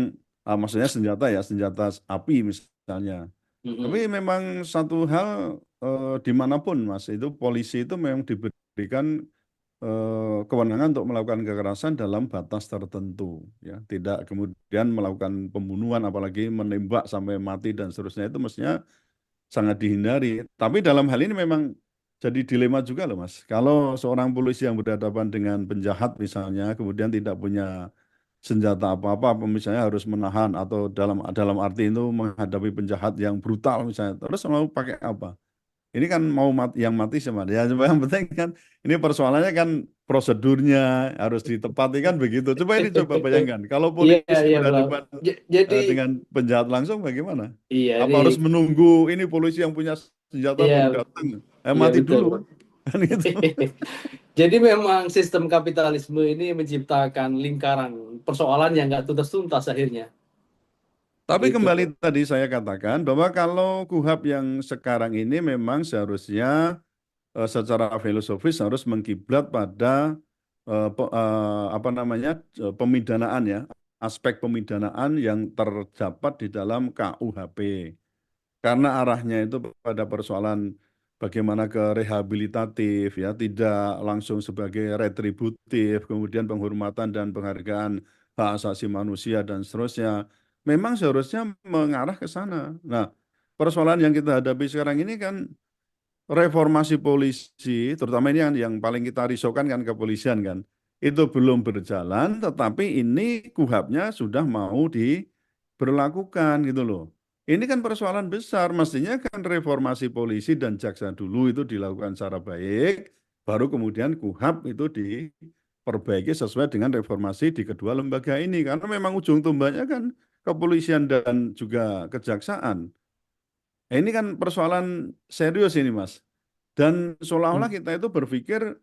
Speaker 1: maksudnya senjata ya, senjata api misalnya. Tapi
Speaker 2: Mm-mm.
Speaker 1: memang satu hal dimanapun Mas, itu polisi itu memang diberikan kewenangan untuk melakukan kekerasan dalam batas tertentu, ya. Tidak kemudian melakukan pembunuhan, apalagi menembak sampai mati dan seterusnya itu mestinya sangat dihindari. Tapi dalam hal ini memang jadi dilema juga loh Mas. Kalau seorang polisi yang berhadapan dengan penjahat misalnya, kemudian tidak punya senjata apa-apa, misalnya harus menahan atau dalam dalam arti itu menghadapi penjahat yang brutal misalnya, terus mau pakai apa? Ini kan mau yang mati siapa? Ya, coba yang penting kan ini persoalannya kan prosedurnya harus ditepati kan begitu. Coba ini coba bayangkan kalau
Speaker 2: Iya,
Speaker 1: polisi
Speaker 2: iya, Bro.
Speaker 1: berhadapan
Speaker 2: Jadi
Speaker 1: dengan penjahat langsung bagaimana?
Speaker 2: iya
Speaker 1: Apa
Speaker 2: nih,
Speaker 1: harus menunggu ini polisi yang punya senjata
Speaker 2: iya,
Speaker 1: baru datang?
Speaker 2: iya
Speaker 1: Mati
Speaker 2: betul, Bro.
Speaker 1: dulu kan gitu.
Speaker 2: Jadi memang sistem kapitalisme ini menciptakan lingkaran persoalan yang nggak tuntas-tuntas akhirnya.
Speaker 1: Tapi
Speaker 2: Gitu,
Speaker 1: kembali
Speaker 2: Bro.
Speaker 1: tadi saya katakan bahwa kalau KUHP yang sekarang ini memang seharusnya secara filosofis harus mengkiblat pada apa namanya pemidanaan ya, aspek pemidanaan yang terdapat di dalam KUHP. Karena arahnya itu pada persoalan bagaimana ke rehabilitatif ya, tidak langsung sebagai retributif, kemudian penghormatan dan penghargaan hak asasi manusia dan seterusnya. Memang seharusnya mengarah ke sana. Nah, persoalan yang kita hadapi sekarang ini kan reformasi polisi, terutama ini yang paling kita risaukan kan kepolisian kan, itu belum berjalan, tetapi ini KUHP-nya sudah mau diberlakukan gitu loh. Ini kan persoalan besar, mestinya kan reformasi polisi dan jaksa dulu itu dilakukan secara baik, baru kemudian KUHP itu diperbaiki sesuai dengan reformasi di kedua lembaga ini, karena memang ujung tombaknya kan kepolisian dan juga kejaksaan. Nah, ini kan persoalan serius ini, Mas. Dan seolah-olah
Speaker 2: Hmm.
Speaker 1: kita itu berpikir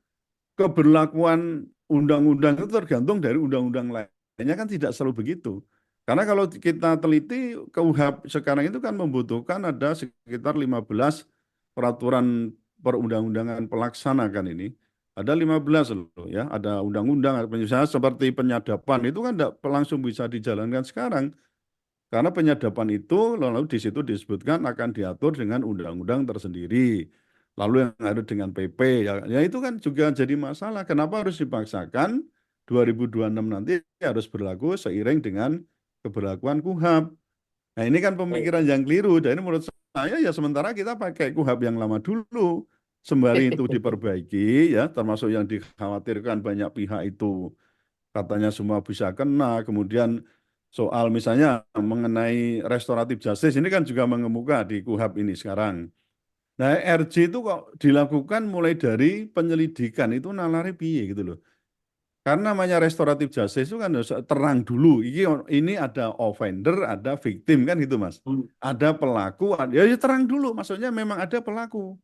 Speaker 1: keberlakuan undang-undang itu tergantung dari undang-undang lainnya kan tidak selalu begitu. Karena kalau kita teliti KUHP sekarang itu kan membutuhkan ada sekitar 15 peraturan perundang-undangan pelaksana kan ini. Ada 15 loh ya, ada undang-undang misalnya seperti penyadapan itu kan tidak langsung bisa dijalankan sekarang. Karena penyadapan itu lalu di situ disebutkan akan diatur dengan undang-undang tersendiri. Lalu yang ada dengan PP ya itu kan juga jadi masalah. Kenapa harus dipaksakan 2026 nanti harus berlaku seiring dengan keberlakuan KUHP. Nah, ini kan
Speaker 2: Baik.
Speaker 1: pemikiran yang keliru dan ini menurut saya ya sementara kita pakai KUHP yang lama dulu sembari itu diperbaiki ya, termasuk yang dikhawatirkan banyak pihak itu katanya semua bisa kena. Kemudian soal misalnya mengenai restoratif justice ini kan juga mengemuka di KUHP ini sekarang. Nah, RJ itu kok dilakukan mulai dari penyelidikan itu nalari piye gitu loh. Karena namanya restoratif justice itu kan harus terang dulu. Ini ada offender, ada victim kan gitu Mas. Ada pelaku, ya terang dulu. Maksudnya memang ada pelaku.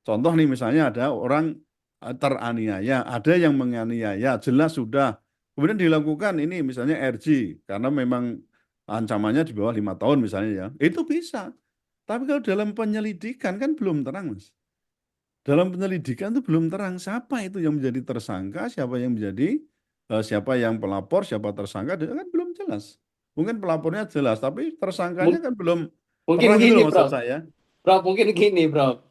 Speaker 1: Contoh nih misalnya ada orang teraniaya, ada yang menganiaya, jelas sudah. Kemudian dilakukan ini misalnya RJ, karena memang ancamannya di bawah 5 tahun misalnya ya. Itu bisa. Tapi kalau dalam penyelidikan kan belum terang Mas. Dalam penyelidikan itu belum terang siapa itu yang menjadi tersangka, siapa yang menjadi, siapa yang pelapor, siapa tersangka, kan belum jelas. Mungkin pelapornya jelas, tapi tersangkanya kan belum
Speaker 2: Mungkin
Speaker 1: terang gitu
Speaker 2: gini,
Speaker 1: loh maksud
Speaker 2: Prof.
Speaker 1: saya.
Speaker 2: Prof, mungkin gini, Prof.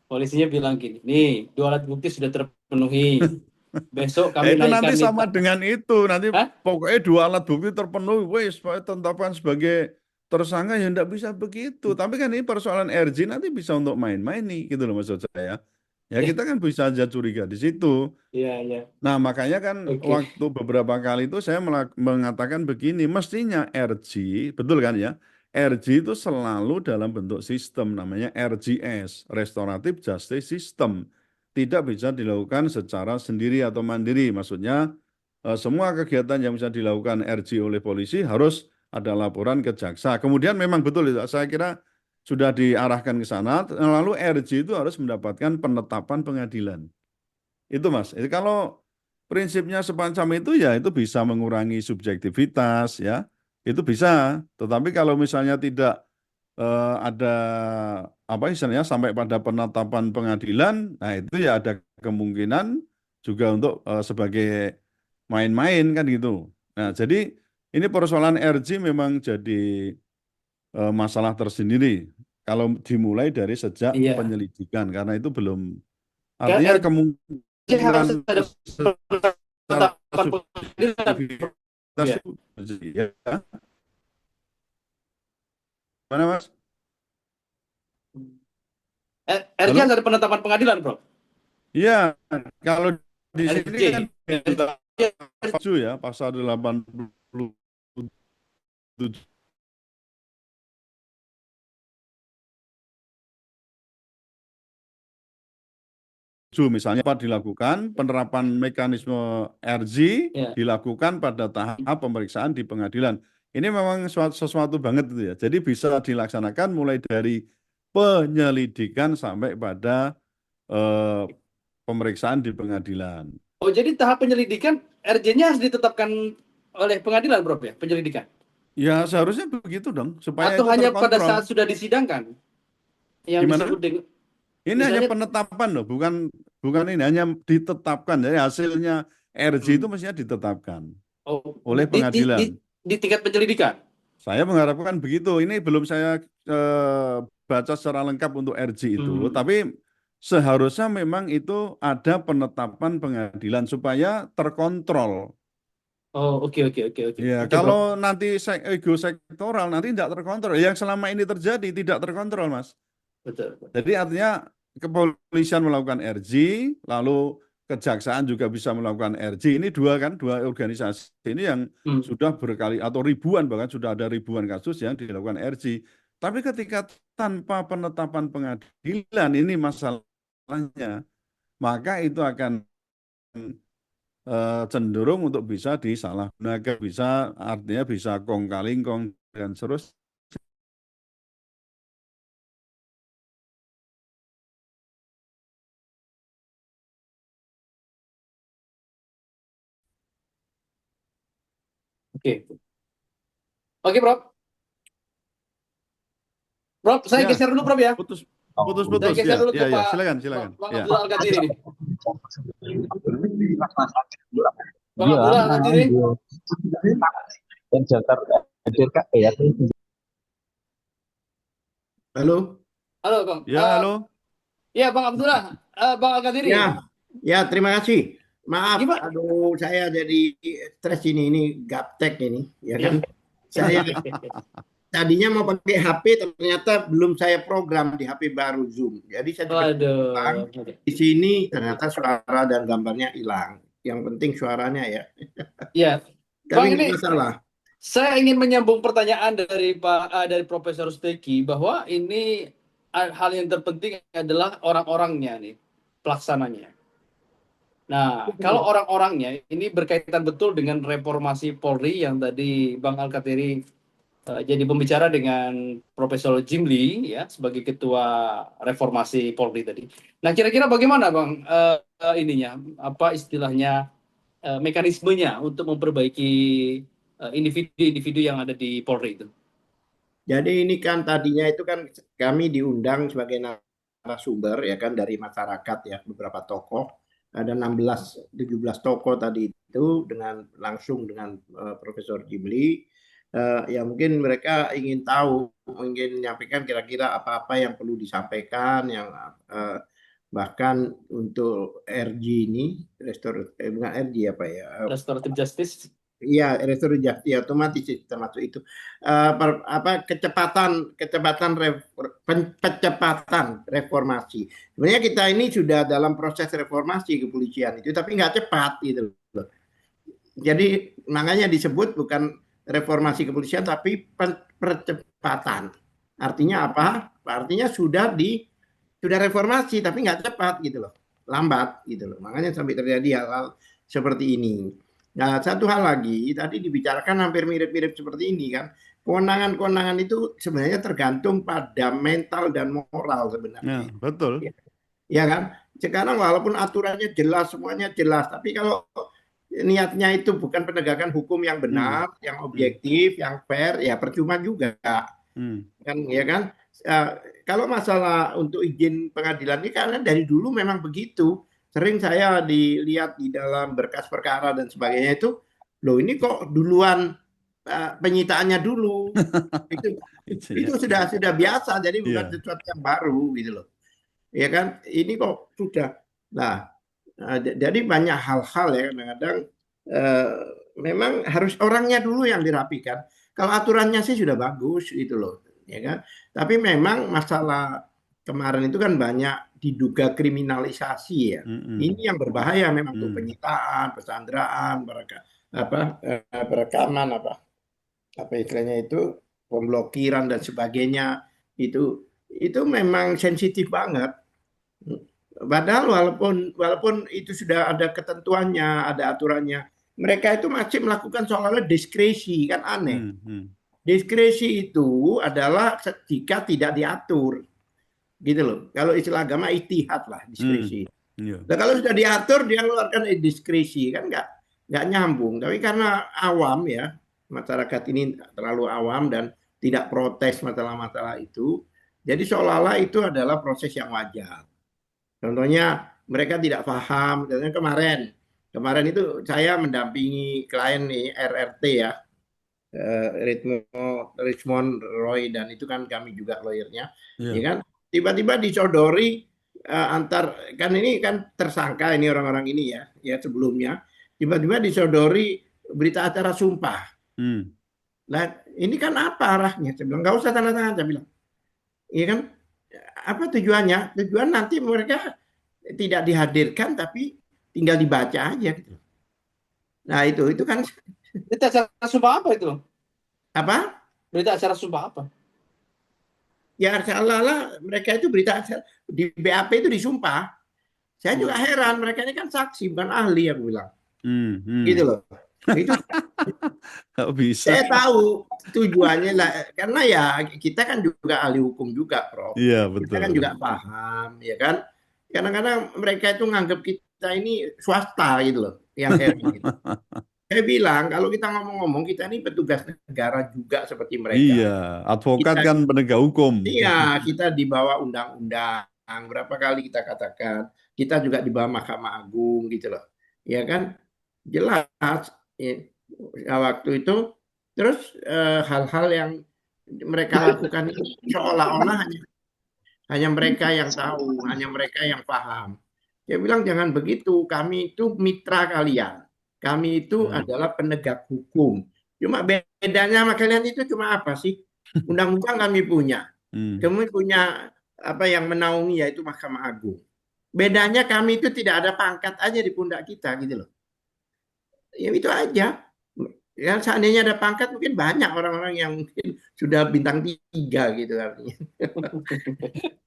Speaker 2: Polisinya bilang gini, nih 2 alat bukti sudah terpenuhi. Besok kami
Speaker 1: Itu nanti
Speaker 2: naikkan
Speaker 1: sama dengan itu, nanti
Speaker 2: Hah?
Speaker 1: pokoknya 2 alat bukti terpenuhi, wes tetapkan sebagai tersangka ya enggak bisa begitu. Tapi kan ini persoalan RJ nanti bisa untuk main-main nih, gitu loh maksud saya. Ya kita kan bisa aja curiga di situ.
Speaker 2: Iya, iya.
Speaker 1: Nah makanya kan
Speaker 2: Oke.
Speaker 1: waktu beberapa kali itu saya mengatakan begini, mestinya RJ, betul kan ya? RJ itu selalu dalam bentuk sistem, namanya RJS, Restoratif Justice System. Tidak bisa dilakukan secara sendiri atau mandiri. Maksudnya semua kegiatan yang bisa dilakukan RJ oleh polisi harus ada laporan ke jaksa. Kemudian memang betul itu, saya kira sudah diarahkan ke sana, lalu RJ itu harus mendapatkan penetapan pengadilan. Itu Mas, kalau prinsipnya semacam itu ya itu bisa mengurangi subjektivitas ya, itu bisa. Tetapi kalau misalnya tidak ada apa istilahnya sampai pada penetapan pengadilan, nah itu ya ada kemungkinan juga untuk sebagai main-main kan gitu. Nah jadi ini persoalan RJ memang jadi masalah tersendiri kalau dimulai dari sejak
Speaker 2: Iya.
Speaker 1: penyelidikan karena itu belum
Speaker 2: Kan
Speaker 1: artinya
Speaker 2: RJ
Speaker 1: kemungkinan
Speaker 2: harus ada
Speaker 1: secara
Speaker 2: penetapan pengadilan.
Speaker 1: subjektivitas
Speaker 2: Ya.
Speaker 1: itu ya. Mana Mas?
Speaker 2: RJ
Speaker 1: Halo?
Speaker 2: harus ada penetapan pengadilan, Bro.
Speaker 1: Iya, kalau di sini
Speaker 2: RJ.
Speaker 1: kan dilacu ya pasal 87 misalnya apa dilakukan penerapan mekanisme RJ
Speaker 2: Ya.
Speaker 1: dilakukan pada tahap pemeriksaan di pengadilan. Ini memang sesuatu banget itu ya. Jadi bisa dilaksanakan mulai dari penyelidikan sampai pada pemeriksaan di pengadilan.
Speaker 2: Oh, jadi tahap penyelidikan RJ-nya harus ditetapkan oleh pengadilan, Bro, ya, penyelidikan.
Speaker 1: Ya seharusnya begitu dong, supaya
Speaker 2: Atau
Speaker 1: itu
Speaker 2: hanya pada
Speaker 1: terkontrol.
Speaker 2: saat sudah disidangkan yang
Speaker 1: Gimana?
Speaker 2: disebut dengan
Speaker 1: Ini
Speaker 2: misalnya,
Speaker 1: hanya penetapan loh, bukan ini hanya ditetapkan. Jadi hasilnya RJ itu mestinya ditetapkan oleh pengadilan.
Speaker 2: di tingkat penyelidikan.
Speaker 1: Saya mengharapkan begitu. Ini belum saya baca secara lengkap untuk RJ itu, tapi seharusnya memang itu ada penetapan pengadilan supaya terkontrol.
Speaker 2: Oh, oke.
Speaker 1: Ya,
Speaker 2: Oke, Bro.
Speaker 1: kalau nanti ego sektoral nanti tidak terkontrol. Yang selama ini terjadi tidak terkontrol, Mas.
Speaker 2: Betul.
Speaker 1: Jadi artinya kepolisian melakukan RJ, lalu kejaksaan juga bisa melakukan RJ. Ini dua organisasi ini yang sudah berkali atau ribuan, bahkan sudah ada ribuan kasus yang dilakukan RJ. Tapi ketika tanpa penetapan pengadilan ini masalahnya, maka itu akan cenderung untuk bisa disalahgunakan, bisa artinya bisa kong kaling kong dan seterusnya.
Speaker 2: Oke, Bro. Bro, saya geser dulu, Bro, ya.
Speaker 1: Putus.
Speaker 2: Saya geser dulu ke Pak.
Speaker 1: Silakan.
Speaker 2: Bang
Speaker 1: Ya.
Speaker 2: Abdullah Al-Qadiri. Bang Abdullah Al-Qadiri.
Speaker 5: Halo.
Speaker 2: Halo, Bang.
Speaker 1: Ya, halo.
Speaker 2: Ya, Bang Abdullah. Bang Al-Qadiri.
Speaker 5: Ya, terima kasih. Maaf,
Speaker 2: Gimana?
Speaker 5: aduh saya jadi stres ini gaptek ini, ya kan? Saya tadinya mau pakai HP, ternyata belum saya program di HP baru Zoom. Jadi saya bilang,
Speaker 2: Waduh.
Speaker 5: di sini ternyata suara dan gambarnya hilang. Yang penting suaranya ya.
Speaker 2: Ya,
Speaker 5: Tapi
Speaker 2: Bang,
Speaker 5: nggak
Speaker 2: ini
Speaker 5: masalah.
Speaker 2: saya ingin menyambung pertanyaan dari Profesor Steki bahwa ini hal yang terpenting adalah orang-orangnya nih, pelaksananya. Nah, kalau orang-orangnya ini berkaitan betul dengan reformasi Polri yang tadi Bang Alkatiri jadi pembicara dengan Profesor Jimli ya sebagai ketua reformasi Polri tadi. Nah, kira-kira bagaimana Bang ininya apa istilahnya mekanismenya untuk memperbaiki individu-individu yang ada di Polri itu?
Speaker 5: Jadi ini kan tadinya itu kan kami diundang sebagai narasumber ya kan dari masyarakat ya, beberapa tokoh. Ada 16-17 tokoh tadi itu dengan langsung dengan Profesor Jimli. Ya mungkin mereka ingin tahu, ingin menyampaikan kira-kira apa-apa yang perlu disampaikan, yang bahkan untuk RG ini, bukan RG apa ya,
Speaker 2: Restoratif Justice.
Speaker 5: iya, restoratif justice otomatis termasuk itu. Kecepatan percepatan reformasi. Sebenarnya kita ini sudah dalam proses reformasi kepolisian itu, tapi nggak cepat gitu loh. Jadi makanya disebut bukan reformasi kepolisian, tapi percepatan. Artinya apa? Artinya sudah reformasi, tapi nggak cepat gitu loh, lambat gitu loh. Makanya sampai terjadi hal-hal seperti ini. Nah, satu hal lagi, tadi dibicarakan hampir mirip-mirip seperti ini kan. Kewenangan-kewenangan itu sebenarnya tergantung pada mental dan moral
Speaker 1: Ya,
Speaker 5: sebenarnya.
Speaker 1: betul.
Speaker 5: Ya kan? Sekarang walaupun aturannya jelas, semuanya jelas, tapi kalau niatnya itu bukan penegakan hukum yang benar, yang objektif, yang fair, ya percuma juga. Kan, ya kan? Kalau masalah untuk izin pengadilan ini karena dari dulu memang begitu. Sering saya dilihat di dalam berkas perkara dan sebagainya itu, loh ini kok duluan penyitaannya dulu. Itu sudah biasa, jadi bukan
Speaker 1: Iya.
Speaker 5: sesuatu yang baru gitu loh. Ya kan? Ini kok sudah. Nah, jadi banyak hal-hal ya kadang-kadang memang harus orangnya dulu yang dirapikan. Kalau aturannya sih sudah bagus gitu loh, ya kan? Tapi memang masalah kemarin itu kan banyak diduga kriminalisasi ya. Ini yang berbahaya memang tuh penyitaan, pensanderaan, perekaman apa istilahnya itu pemblokiran dan sebagainya itu memang sensitif banget. Padahal walaupun itu sudah ada ketentuannya, ada aturannya, mereka itu masih melakukan soalnya diskresi, kan aneh. Diskresi itu adalah jika tidak diatur, gitu loh. Kalau istilah agama ijtihad lah diskresi. Nah, kalau sudah diatur dia mengeluarkan diskresi kan nggak nyambung. Tapi karena awam ya masyarakat ini terlalu awam dan tidak protes masalah-masalah itu, jadi seolah-olah itu adalah proses yang wajar. Contohnya mereka tidak paham. Contohnya kemarin itu saya mendampingi klien nih RRT ya, Richmond Roy, dan itu kan kami juga lawyernya, ya kan. Tiba-tiba disodori kan ini kan tersangka ini orang-orang ini ya sebelumnya tiba-tiba disodori berita acara sumpah. Nah ini kan apa arahnya? Saya bilang nggak usah tanda tangan, saya bilang, iya kan. Apa tujuannya? Tujuan nanti mereka tidak dihadirkan tapi tinggal dibaca aja gitu. Nah itu kan
Speaker 2: Berita acara sumpah apa itu?
Speaker 5: apa?
Speaker 2: Berita acara sumpah apa?
Speaker 5: Ya seolah-olah mereka itu berita acara di BAP itu disumpah. Saya juga heran, mereka ini kan saksi bukan ahli, aku bilang. Gitu loh. Itu
Speaker 1: bisa.
Speaker 5: saya tahu tujuannya lah, karena ya kita kan juga ahli hukum juga, Prof.
Speaker 1: Iya, betul.
Speaker 5: Kita kan juga paham, ya kan. Kadang-kadang mereka itu nganggap kita ini swasta gitu loh, yang heran gitu. Saya bilang kalau kita ngomong-ngomong kita ini petugas negara juga seperti mereka.
Speaker 1: Iya, advokat kan penegak hukum.
Speaker 5: Iya, kita di bawah undang-undang. Berapa kali kita katakan, kita juga di bawah Mahkamah Agung gitu loh. Ya kan? Jelas ya, waktu itu terus hal-hal yang mereka lakukan itu seolah-olah hanya mereka yang tahu, hanya mereka yang paham. Dia bilang jangan begitu, kami itu mitra kalian. Kami itu adalah penegak hukum. Cuma bedanya sama kalian itu cuma apa sih? Undang-undang kami punya.
Speaker 1: Hmm.
Speaker 5: Kami punya apa yang menaungi yaitu Mahkamah Agung. Bedanya kami itu tidak ada pangkat aja di pundak kita gitu loh. Ya itu aja. Ya seandainya ada pangkat mungkin banyak orang-orang yang mungkin sudah bintang 3 gitu artinya.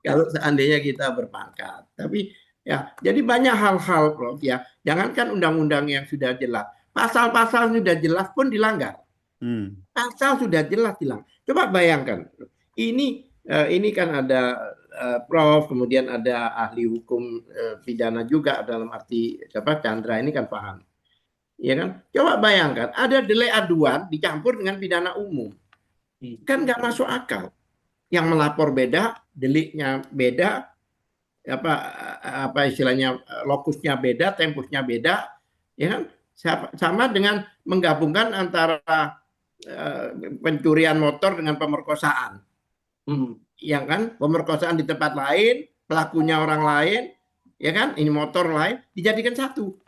Speaker 5: Kalau seandainya kita berpangkat. Tapi ya jadi banyak hal-hal Prof ya. Jangankan undang-undang yang sudah jelas. Pasal-pasal sudah jelas pun dilanggar.
Speaker 1: Hmm.
Speaker 5: Pasal sudah jelas dilanggar. Coba bayangkan. Ini kan ada Prof, kemudian ada ahli hukum pidana juga dalam arti siapa Chandra ini kan paham. Ya kan? Coba bayangkan, ada delik aduan dicampur dengan pidana umum. Kan nggak masuk akal. Yang melapor beda, deliknya beda, apa istilahnya lokusnya beda, tempusnya beda, ya kan? Sama dengan menggabungkan antara pencurian motor dengan pemerkosaan. Ya kan? Pemerkosaan di tempat lain, pelakunya orang lain, ya kan? Ini motor lain dijadikan satu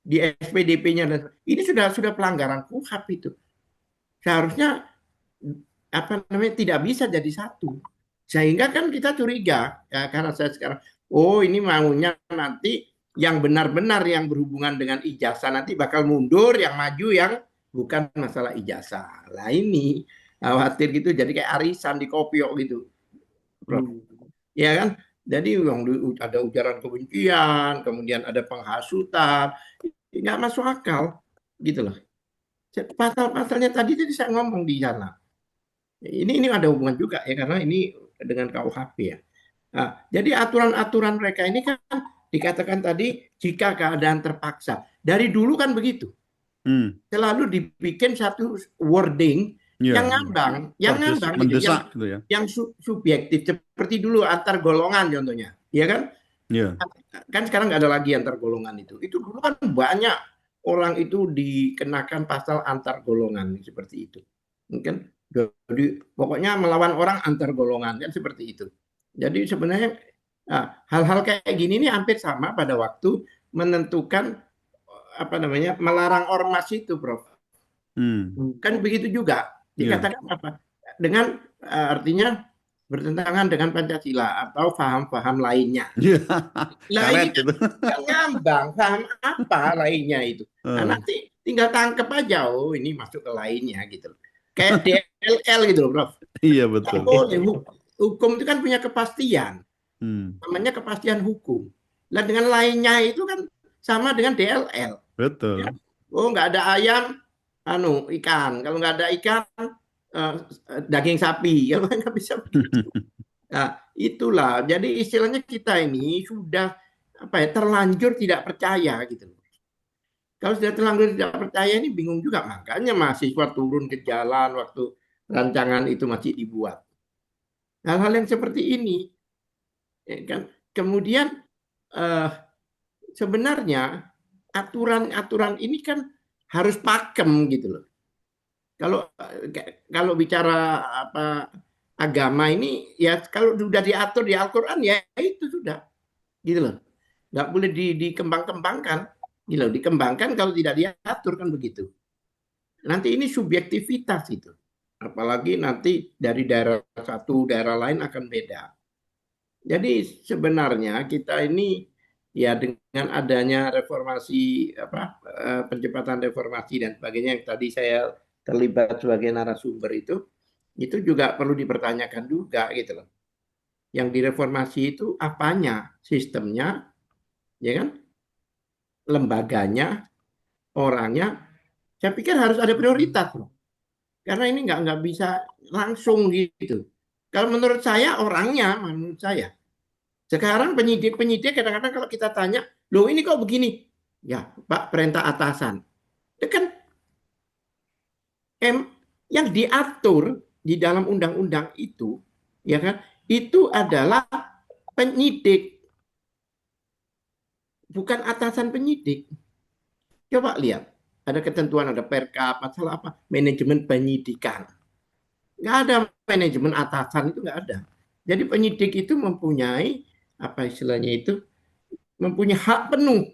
Speaker 5: di SPDP-nya dan ini sudah pelanggaran KUHP itu. Seharusnya apa namanya tidak bisa jadi satu. Sehingga kan kita curiga ya, karena saya sekarang ini maunya nanti yang benar-benar yang berhubungan dengan ijazah nanti bakal mundur, yang maju yang bukan masalah ijazah. Lah ini khawatir gitu jadi kayak arisan di kopiok gitu. Ya kan? Jadi ada ujaran kebencian, kemudian ada penghasutan, nggak masuk akal gitu loh. Pasal-pasalnya tadi saya ngomong di sana. Ini ada hubungan juga ya karena ini dengan KUHP ya. Nah, jadi aturan-aturan mereka ini kan dikatakan tadi jika keadaan terpaksa. Dari dulu kan begitu. Selalu dibikin satu wording yang ngambang,
Speaker 1: mendesak gitu ya.
Speaker 5: Yang subjektif seperti dulu antar golongan contohnya, ya kan?
Speaker 1: Iya.
Speaker 5: Kan sekarang nggak ada lagi antar golongan itu. Itu dulu kan banyak orang itu dikenakan pasal antar golongan seperti itu. Mungkin jadi pokoknya melawan orang antar golongan kan seperti itu. Jadi sebenarnya hal-hal kayak gini ini hampir sama pada waktu menentukan apa namanya melarang ormas itu, Prof. Kan begitu juga dikatakan apa? Dengan artinya bertentangan dengan Pancasila atau paham-paham lainnya. Lah ini kan ngambang, paham apa lainnya itu. Nah, nanti tinggal tangkep aja, ini masuk ke lainnya gitu. Kayak DLL gitu loh, Prof.
Speaker 1: Iya betul.
Speaker 5: Hukum itu kan punya kepastian. Namanya kepastian hukum. Nah dengan lainnya itu kan sama dengan DLL.
Speaker 1: Betul.
Speaker 5: Ya? Nggak ada ayam, ikan. Kalau nggak ada ikan, daging sapi. Kalau nggak bisa begitu. Nah, itulah. Jadi istilahnya kita ini sudah terlanjur tidak percaya gitu. Kalau sudah terlanjur tidak percaya ini bingung juga. Makanya mahasiswa turun ke jalan waktu rancangan itu masih dibuat. Hal-hal yang seperti ini, ya kan? Kemudian sebenarnya aturan-aturan ini kan harus pakem gitu loh. Kalau bicara agama ini ya kalau sudah diatur di Al-Qur'an ya itu sudah gitu loh. Nggak boleh dikembang-kembangkan gitu loh. Dikembangkan kalau tidak diatur kan begitu. Nanti ini subjektivitas itu. Apalagi nanti dari daerah satu daerah lain akan beda. Jadi sebenarnya kita ini ya dengan adanya reformasi percepatan reformasi dan sebagainya yang tadi saya terlibat sebagai narasumber itu juga perlu dipertanyakan juga gitu loh. Yang direformasi itu apanya, sistemnya, ya kan, lembaganya, orangnya. Saya pikir harus ada prioritas loh. Karena ini nggak bisa langsung gitu. Kalau menurut saya orangnya, menurut saya. Sekarang penyidik kadang-kadang kalau kita tanya, loh ini kok begini? Ya Pak, perintah atasan. Itu kan yang diatur di dalam undang-undang itu, ya kan? Itu adalah penyidik, bukan atasan penyidik. Coba lihat, ada ketentuan, ada perkap, pasal apa? Manajemen penyidikan. Nggak ada manajemen atasan, itu nggak ada. Jadi penyidik itu mempunyai apa istilahnya itu, mempunyai hak penuh.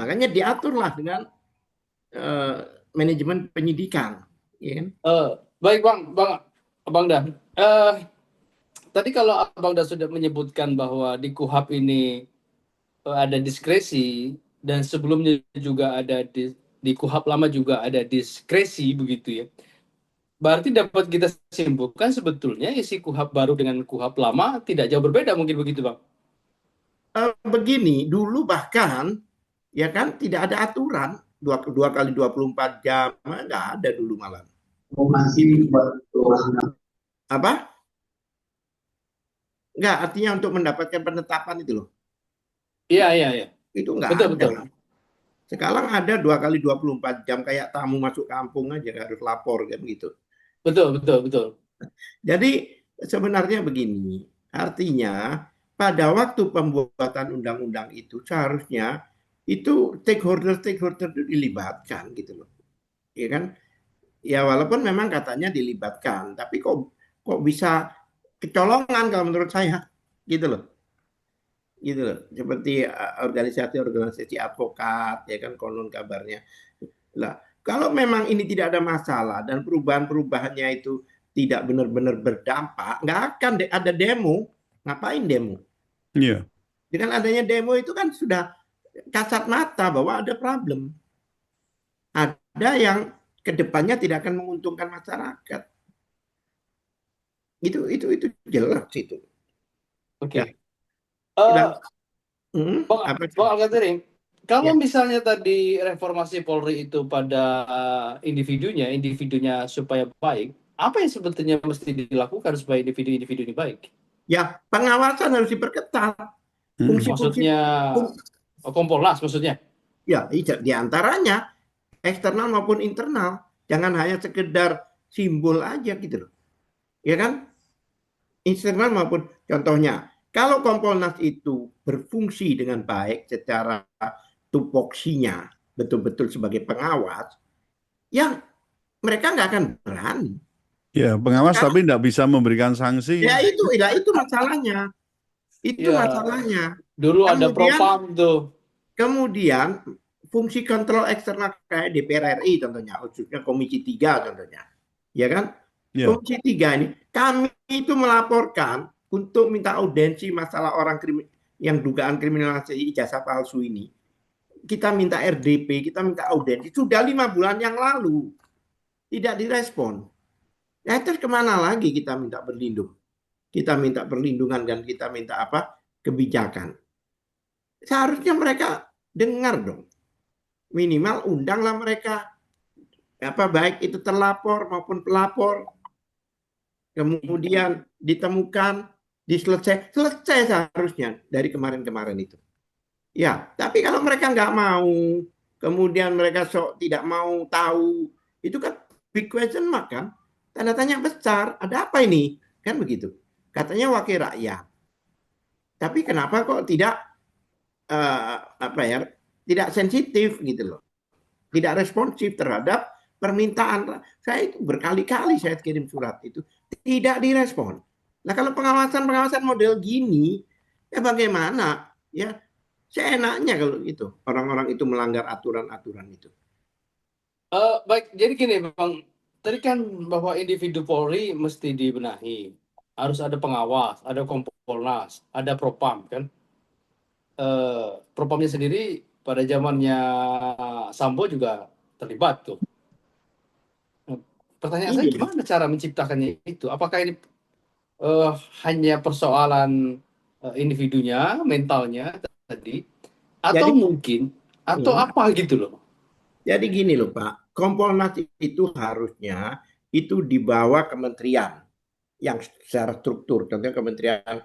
Speaker 5: Makanya diaturlah dengan manajemen penyidikan. Ya kan?
Speaker 2: Baik Bang, Abang Dah. Tadi kalau Abang Dah sudah menyebutkan bahwa di KUHP ini ada diskresi dan sebelumnya juga ada di KUHP lama juga ada diskresi begitu ya. Berarti dapat kita simpulkan sebetulnya isi KUHP baru dengan KUHP lama tidak jauh berbeda mungkin begitu, Bang.
Speaker 5: Begini, dulu bahkan ya kan tidak ada aturan dua kali 24 jam, nggak ada dulu malam.
Speaker 6: Masih
Speaker 5: Apa? Nggak, artinya untuk mendapatkan penetapan itu loh.
Speaker 2: Iya.
Speaker 5: Itu nggak
Speaker 2: Betul,
Speaker 5: ada.
Speaker 2: betul.
Speaker 5: Sekarang ada 2 kali 24 jam kayak tamu masuk kampung aja harus lapor kan gitu.
Speaker 2: Betul.
Speaker 5: Jadi sebenarnya begini, artinya pada waktu pembuatan undang-undang itu seharusnya itu stakeholder itu dilibatkan gitu loh. Ya kan? Ya walaupun memang katanya dilibatkan, tapi kok bisa kecolongan kalau menurut saya gitu loh. Gitu loh. Seperti organisasi advokat ya kan konon kabarnya. Lah, kalau memang ini tidak ada masalah dan perubahan-perubahannya itu tidak benar-benar berdampak, nggak akan ada demo. Ngapain demo?
Speaker 1: Iya.
Speaker 5: Dengan adanya demo itu kan sudah kasat mata bahwa ada problem. Ada yang kedepannya tidak akan menguntungkan masyarakat. Itu jelas itu.
Speaker 2: Oke.
Speaker 5: Ya,
Speaker 2: Bang Alkathiri, kalau
Speaker 5: Ya.
Speaker 2: misalnya tadi reformasi Polri itu pada individunya supaya baik, apa yang sebetulnya mesti dilakukan supaya individu-individu ini baik?
Speaker 5: Ya, pengawasan harus diperketat. Fungsi-fungsi
Speaker 2: Maksudnya Kompolnas maksudnya?
Speaker 5: ya, di antaranya eksternal maupun internal. Jangan hanya sekedar simbol aja gitu loh. Ya kan? Eksternal maupun contohnya, kalau Kompolnas itu berfungsi dengan baik secara tupoksinya betul-betul sebagai pengawas, ya mereka nggak akan berani.
Speaker 1: Ya, pengawas tapi tidak bisa memberikan sanksi.
Speaker 5: Ya itu masalahnya. Itu
Speaker 2: Ya,
Speaker 5: masalahnya.
Speaker 2: dulu ada propam tuh.
Speaker 5: Kemudian fungsi kontrol eksternal kayak DPR RI contohnya, khususnya Komisi 3 contohnya. Ya kan?
Speaker 1: Ya.
Speaker 5: Komisi 3 ini kami itu melaporkan untuk minta audensi masalah orang yang dugaan kriminalisasi ijazah palsu ini. Kita minta RDP, kita minta audensi sudah 5 bulan yang lalu. Tidak direspon. Ya terus kemana lagi kita minta berlindung? Kita minta perlindungan dan kita minta apa? Kebijakan. Seharusnya mereka dengar dong. Minimal undanglah mereka. Baik itu terlapor maupun pelapor. Kemudian ditemukan, selesai seharusnya dari kemarin-kemarin itu. Ya, tapi kalau mereka nggak mau, kemudian mereka tidak mau tahu, itu kan big question mark kan? Tanda tanya besar, ada apa ini? Kan begitu. Katanya wakil rakyat. Tapi kenapa kok tidak tidak sensitif gitu loh. Tidak responsif terhadap permintaan. Saya itu berkali-kali saya kirim surat itu tidak direspon. Nah, kalau pengawasan model gini, ya bagaimana? Ya, seenaknya kalau itu orang-orang itu melanggar aturan-aturan itu.
Speaker 2: Baik, jadi gini Bang, tadi kan bahwa individu Polri mesti dibenahi, harus ada pengawas, ada Kompolnas, ada Propam kan. Propamnya sendiri pada zamannya Sambo juga terlibat tuh. Pertanyaan saya gimana cara menciptakannya itu? Apakah ini hanya persoalan individunya, mentalnya tadi, atau
Speaker 5: Jadi,
Speaker 2: mungkin atau apa gitu loh?
Speaker 5: Jadi gini loh Pak, Kompolnas itu harusnya itu di bawah kementerian yang secara struktur, contohnya kementerian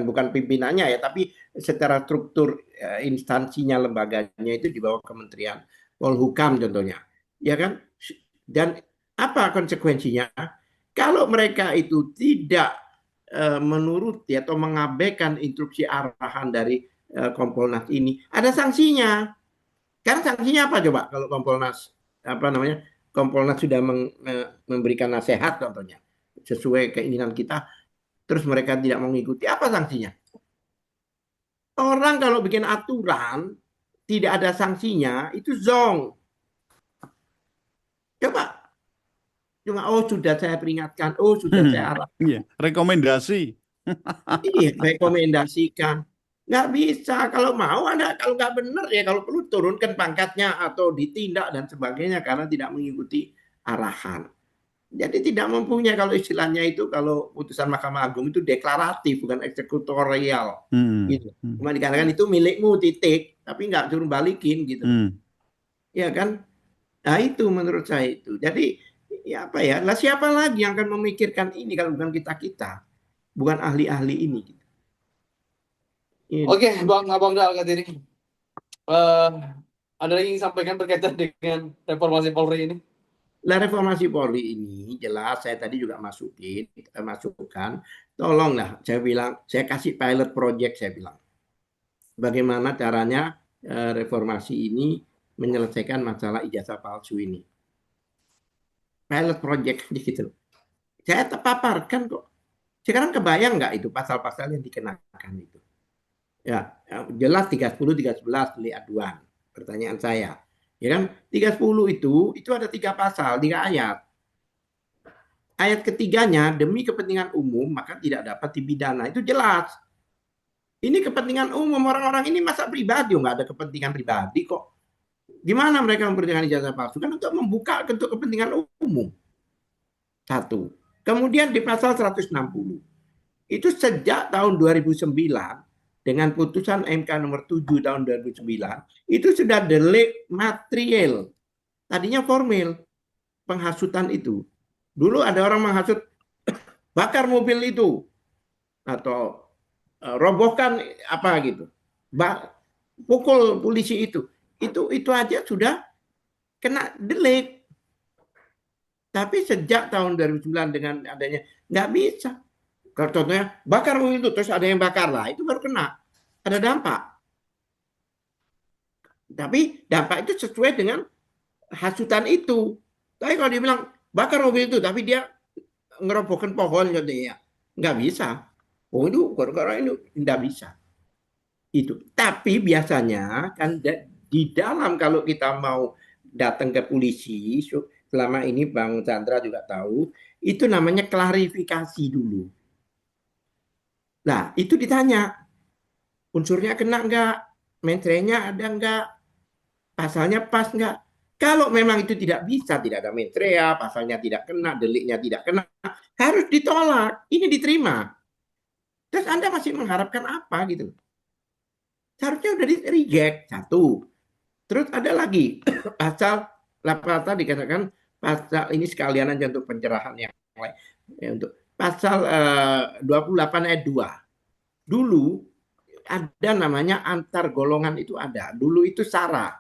Speaker 5: bukan pimpinannya ya, tapi secara struktur instansinya, lembaganya itu di bawah kementerian Polhukam contohnya, ya kan? Dan apa konsekuensinya? Kalau mereka itu tidak menuruti atau mengabaikan instruksi arahan dari Kompolnas ini, ada sanksinya. Kan sanksinya apa coba kalau Kompolnas sudah memberikan nasihat contohnya sesuai keinginan kita, terus mereka tidak mengikuti, apa sanksinya? Orang kalau bikin aturan tidak ada sanksinya, itu zong. Coba Cuma sudah saya peringatkan, sudah saya arahkan.
Speaker 1: Iya, rekomendasi.
Speaker 5: Iya, rekomendasikan. Nggak bisa. Kalau mau Anda, kalau nggak benar ya kalau perlu turunkan pangkatnya atau ditindak dan sebagainya karena tidak mengikuti arahan. Jadi tidak mempunyai, kalau istilahnya itu, kalau putusan Mahkamah Agung itu deklaratif bukan eksekutorial gitu. Cuma dikatakan itu milikmu titik, tapi nggak suruh balikin gitu. Ya kan? Nah itu menurut saya itu. Jadi ya apa ya? Lah siapa lagi yang akan memikirkan ini kalau bukan kita-kita, bukan ahli-ahli ini. Gitu. Ini.
Speaker 2: Oke, Abang Dal Katiri. Ada lagi yang sampaikan berkaitan dengan reformasi Polri ini?
Speaker 5: Lah reformasi Polri ini jelas saya tadi juga masukkan, tolonglah saya bilang, saya kasih pilot project, saya bilang bagaimana caranya reformasi ini menyelesaikan masalah ijazah palsu ini, pilot project gitu. Saya terpaparkan kok. Sekarang kebayang nggak itu pasal-pasal yang dikenakan itu? Ya, jelas 30, 311 delik aduan. Pertanyaan saya. Ya kan, 310 itu ada 3 pasal, 3 ayat. Ayat ketiganya, demi kepentingan umum maka tidak dapat dipidana. Itu jelas. Ini kepentingan umum, orang-orang ini masa pribadi, nggak ada kepentingan pribadi kok. Gimana mereka mempertimbangkan ijazah palsu? Kan untuk membuka untuk kepentingan umum. Satu. Kemudian di pasal 160. Itu sejak tahun 2009 dengan putusan MK nomor 7 tahun 2009, itu sudah delik material. Tadinya formil penghasutan itu. Dulu ada orang menghasut, bakar mobil itu atau robohkan apa gitu, pukul polisi itu aja sudah kena delik. Tapi sejak tahun 2009 dengan adanya nggak bisa. Kalau contohnya bakar mobil itu terus ada yang bakar lah, itu baru kena, ada dampak. Tapi dampak itu sesuai dengan hasutan itu. Tapi kalau dibilang bakar mobil itu, tapi dia ngerobohkan pohon katanya, nggak bisa. Oh itu gara-gara ini nggak bisa. Itu. Tapi biasanya kan di dalam, kalau kita mau datang ke polisi, selama ini Bang Chandra juga tahu, itu namanya klarifikasi dulu. Nah itu ditanya, unsurnya kena nggak, mentrenya ada nggak, pasalnya pas nggak. Kalau memang itu tidak bisa, tidak ada mentrea, pasalnya tidak kena, deliknya tidak kena, harus ditolak. Ini diterima. Terus Anda masih mengharapkan apa gitu? Seharusnya udah di-reject. Satu. Terus ada lagi pasal tadi dikatakan pasal ini sekalian aja untuk pencerahan yang lain. Ya, untuk pasal 28 ayat 2. Dulu ada namanya antar golongan, itu ada. Dulu itu SARA.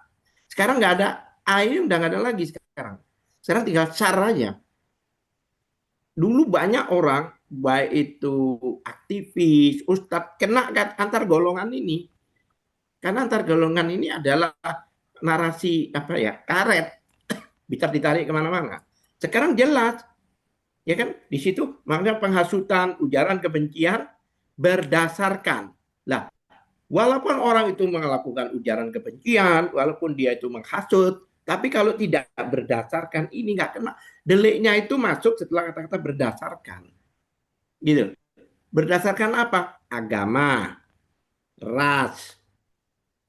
Speaker 5: Sekarang nggak ada. Ini udah nggak ada lagi sekarang. Sekarang tinggal SARA aja. Dulu banyak orang, baik itu aktivis, ustadz, kena antar golongan ini. Karena antar golongan ini adalah narasi apa ya, karet, bisa ditarik kemana-mana. Sekarang jelas, ya kan, di situ makanya penghasutan, ujaran kebencian berdasarkan. Lah, walaupun orang itu melakukan ujaran kebencian, walaupun dia itu menghasut, tapi kalau tidak berdasarkan, ini nggak kena. Deliknya itu masuk setelah kata-kata berdasarkan. Gitu. Berdasarkan apa? Agama, ras,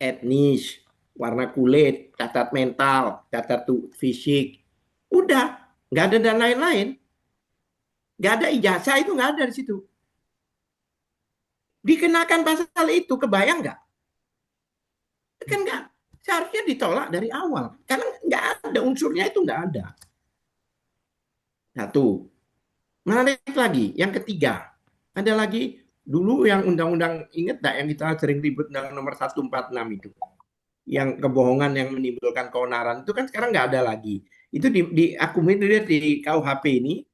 Speaker 5: etnis, warna kulit, cacat mental, cacat fisik. Udah, nggak ada dan lain-lain. Nggak ada ijazah, itu nggak ada di situ. Dikenakan pasal itu, kebayang nggak? Kan nggak. Seharusnya ditolak dari awal. Karena nggak ada unsurnya, itu nggak ada. Satu. Menarik lagi, yang ketiga. Ada lagi, dulu yang undang-undang, ingat nggak yang kita sering ribut nomor 146 itu? Yang kebohongan yang menimbulkan keonaran, itu kan sekarang nggak ada lagi. Itu diakomodir di KUHP ini.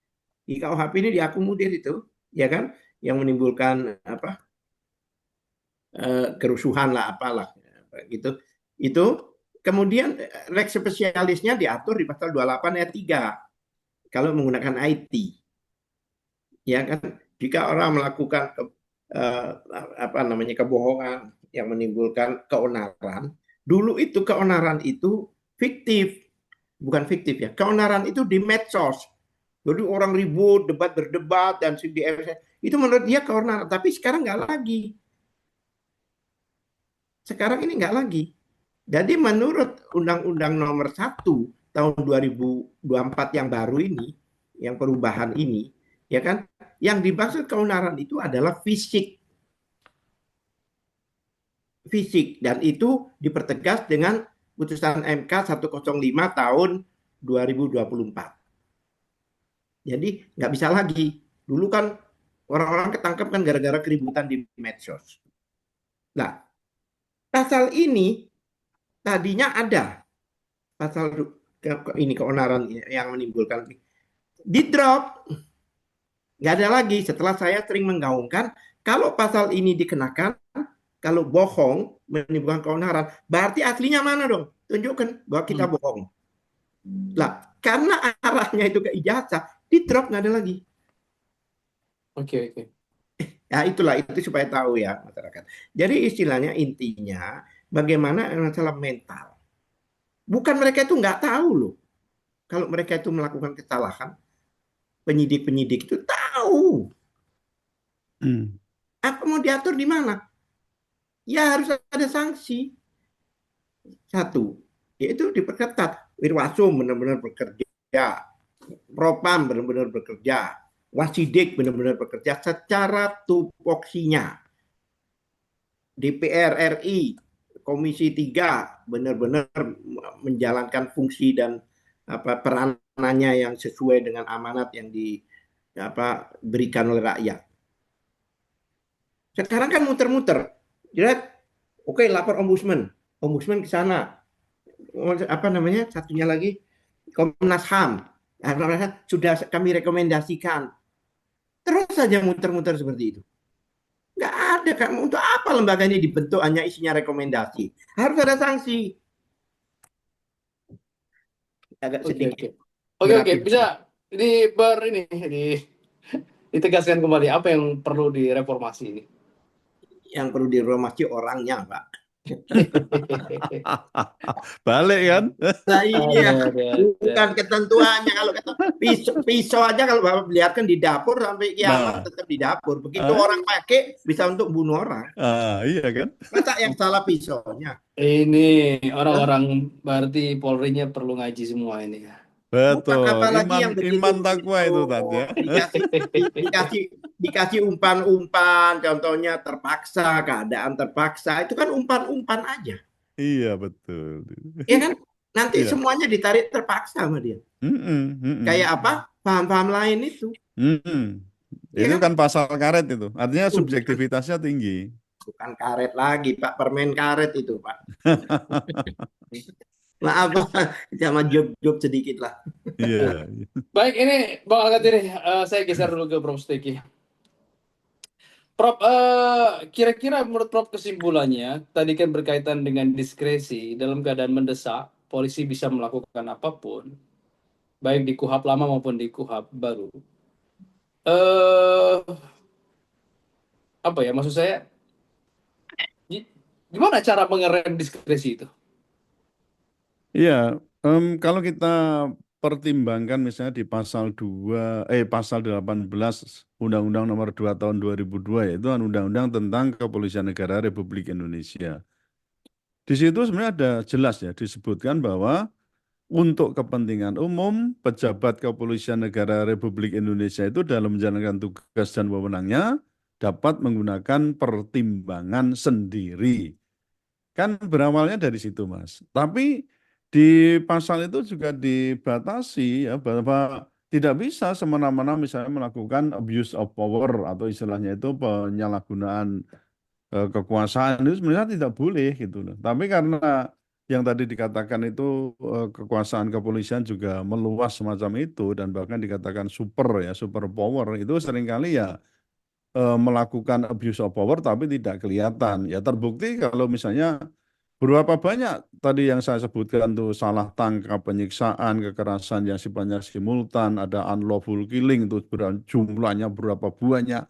Speaker 5: Di KUHP ini diakomodir itu, ya kan? Yang menimbulkan apa? Kerusuhan lah, apalah. Gitu. Itu kemudian lex spesialisnya diatur di pasal 28 ayat 3 kalau menggunakan IT, ya kan, jika orang melakukan apa namanya kebohongan yang menimbulkan keonaran. Dulu itu keonaran itu fiktif, bukan fiktif ya, keonaran itu di medsos, Jadi orang ribut, berdebat dan itu menurut dia keonaran. Tapi sekarang nggak lagi. Sekarang ini nggak lagi. Jadi menurut Undang-Undang Nomor 1 tahun 2024 yang baru ini, yang perubahan ini, ya kan, yang dimaksud keonaran itu adalah fisik, dan itu dipertegas dengan putusan MK 105 tahun 2024. Jadi nggak bisa lagi. Dulu kan orang-orang ketangkep kan gara-gara keributan di medsos. Nah, pasal ini tadinya ada pasal ini keonaran yang menimbulkan, di drop, nggak ada lagi. Setelah saya sering menggaungkan, kalau pasal ini dikenakan, kalau bohong menimbulkan keonaran, berarti aslinya mana dong? Tunjukkan bahwa kita bohong. Lah, karena arahnya itu ke ijazah, di drop nggak ada lagi.
Speaker 2: Oke.
Speaker 5: Ya itulah, itu supaya tahu ya masyarakat. Jadi istilahnya, intinya bagaimana masalah mental. Bukan mereka itu nggak tahu loh. Kalau mereka itu melakukan kesalahan, penyidik-penyidik itu tahu. Apa mau diatur di mana? Ya harus ada sanksi. Satu, yaitu diperketat. Irwasum benar-benar bekerja, Propam benar-benar bekerja, Wasidik benar-benar bekerja secara tupoksinya. DPR RI, Komisi 3 benar-benar menjalankan fungsi dan peranannya yang sesuai dengan amanat yang diberikan oleh rakyat. Sekarang kan muter-muter. Oke, lapor ombudsman ke sana. Satunya lagi Komnas HAM. Sudah kami rekomendasikan. Terus saja muter-muter seperti itu. Nggak ada kan, untuk apa lembaga ini dibentuk hanya isinya rekomendasi? Harus ada sanksi. Agak sedikit.
Speaker 2: Oke. Bisa ditegaskan kembali apa yang perlu direformasi ini?
Speaker 5: Yang perlu direformasi orangnya, Pak.
Speaker 1: Balik kan?
Speaker 5: Nah, iya, bukan ketentuannya. Kalau pisau aja kalau Bapak lihatkan di dapur sampai kiamat tetap di dapur. Begitu orang pakai bisa untuk bunuh orang.
Speaker 1: Iya kan?
Speaker 5: Masa yang salah pisaunya?
Speaker 2: Ini orang-orang berarti Polri-nya perlu ngaji semua ini.
Speaker 1: Betul.
Speaker 5: Apalagi yang begitu,
Speaker 1: Iman takwa itu tadi ya.
Speaker 5: Dikasih umpan-umpan, contohnya terpaksa, keadaan terpaksa, itu kan umpan-umpan aja.
Speaker 1: Iya betul.
Speaker 5: Iya kan? Nanti
Speaker 1: Iya.
Speaker 5: semuanya ditarik terpaksa sama dia. Kayak apa? Paham-paham lain itu.
Speaker 1: Itu kan pasal karet itu. Artinya subjektivitasnya tinggi.
Speaker 5: Bukan karet lagi, Pak. Permen karet itu, Pak. Maaf, sama job sedikit lah.
Speaker 1: Iya.
Speaker 2: Baik, ini Bang Alkat ini saya geser dulu ke Prof. Steki. Prof, kira-kira menurut Prof kesimpulannya, tadi kan berkaitan dengan diskresi, dalam keadaan mendesak, polisi bisa melakukan apapun, baik di KUHP lama maupun di KUHP baru. Apa ya, maksud saya, gimana cara mengerem diskresi itu?
Speaker 1: Iya, kalau kita pertimbangkan misalnya di pasal 18 Undang-Undang Nomor 2 Tahun 2002, yaitu Undang-Undang tentang Kepolisian Negara Republik Indonesia. Di situ sebenarnya ada jelas ya disebutkan bahwa untuk kepentingan umum, pejabat Kepolisian Negara Republik Indonesia itu dalam menjalankan tugas dan wewenangnya dapat menggunakan pertimbangan sendiri. Kan berawalnya dari situ, Mas. Tapi di pasal itu juga dibatasi ya bahwa tidak bisa semena-mena misalnya melakukan abuse of power atau istilahnya itu penyalahgunaan kekuasaan, itu sebenarnya tidak boleh gitu loh. Tapi karena yang tadi dikatakan itu kekuasaan kepolisian juga meluas semacam itu dan bahkan dikatakan super power, itu seringkali ya melakukan abuse of power tapi tidak kelihatan. Ya terbukti kalau misalnya berapa banyak tadi yang saya sebutkan tuh salah tangkap, penyiksaan, kekerasan yang sifatnya simultan, ada unlawful killing itu jumlahnya berapa banyak.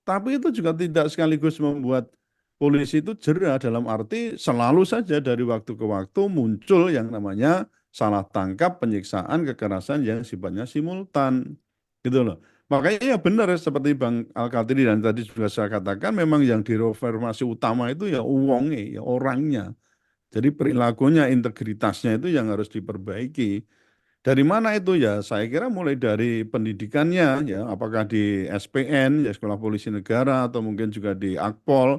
Speaker 1: Tapi itu juga tidak sekaligus membuat polisi itu jera, dalam arti selalu saja dari waktu ke waktu muncul yang namanya salah tangkap, penyiksaan, kekerasan yang sifatnya simultan. gitu loh. Makanya ya benar seperti Bang Al-Katiri dan tadi juga saya katakan memang yang direformasi utama itu ya uangnya, ya orangnya. Jadi perilakunya, integritasnya itu yang harus diperbaiki. Dari mana itu ya? Saya kira mulai dari pendidikannya ya, apakah di SPN ya Sekolah Polisi Negara atau mungkin juga di Akpol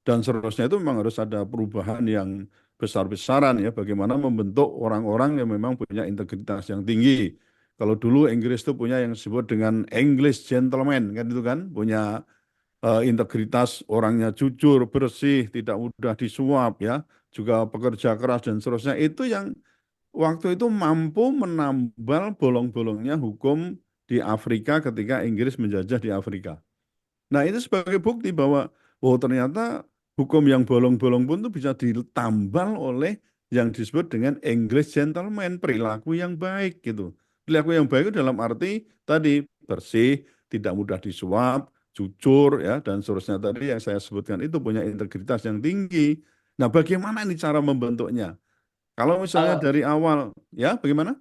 Speaker 1: dan seterusnya itu memang harus ada perubahan yang besar-besaran ya, bagaimana membentuk orang-orang yang memang punya integritas yang tinggi. Kalau dulu Inggris itu punya yang disebut dengan English gentleman kan itu kan, punya integritas, orangnya jujur, bersih, tidak mudah disuap ya, juga pekerja keras dan seterusnya. Itu yang waktu itu mampu menambal bolong-bolongnya hukum di Afrika ketika Inggris menjajah di Afrika. Nah, itu sebagai bukti bahwa oh ternyata hukum yang bolong-bolong pun itu bisa ditambal oleh yang disebut dengan English gentleman, perilaku yang baik gitu. Perilaku yang baik itu dalam arti tadi bersih, tidak mudah disuap, jujur ya dan seterusnya tadi yang saya sebutkan itu punya integritas yang tinggi. Nah, bagaimana ini cara membentuknya? Kalau misalnya
Speaker 2: Eh,
Speaker 1: dari awal, ya bagaimana?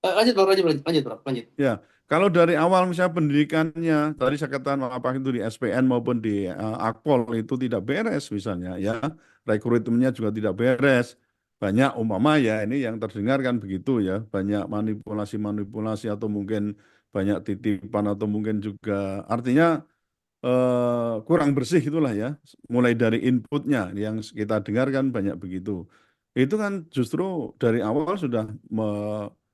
Speaker 2: lanjut Bro, lanjut Bro, lanjut.
Speaker 1: Ya, kalau dari awal misalnya pendidikannya, tadi saya katakan apa itu di SPN maupun di Akpol itu tidak beres misalnya, ya rekrutmennya juga tidak beres. Banyak umpama ya ini yang terdengar kan begitu ya, banyak manipulasi-manipulasi atau mungkin banyak titipan atau mungkin juga artinya kurang bersih itulah ya. Mulai dari inputnya yang kita dengarkan banyak begitu. Itu kan justru dari awal sudah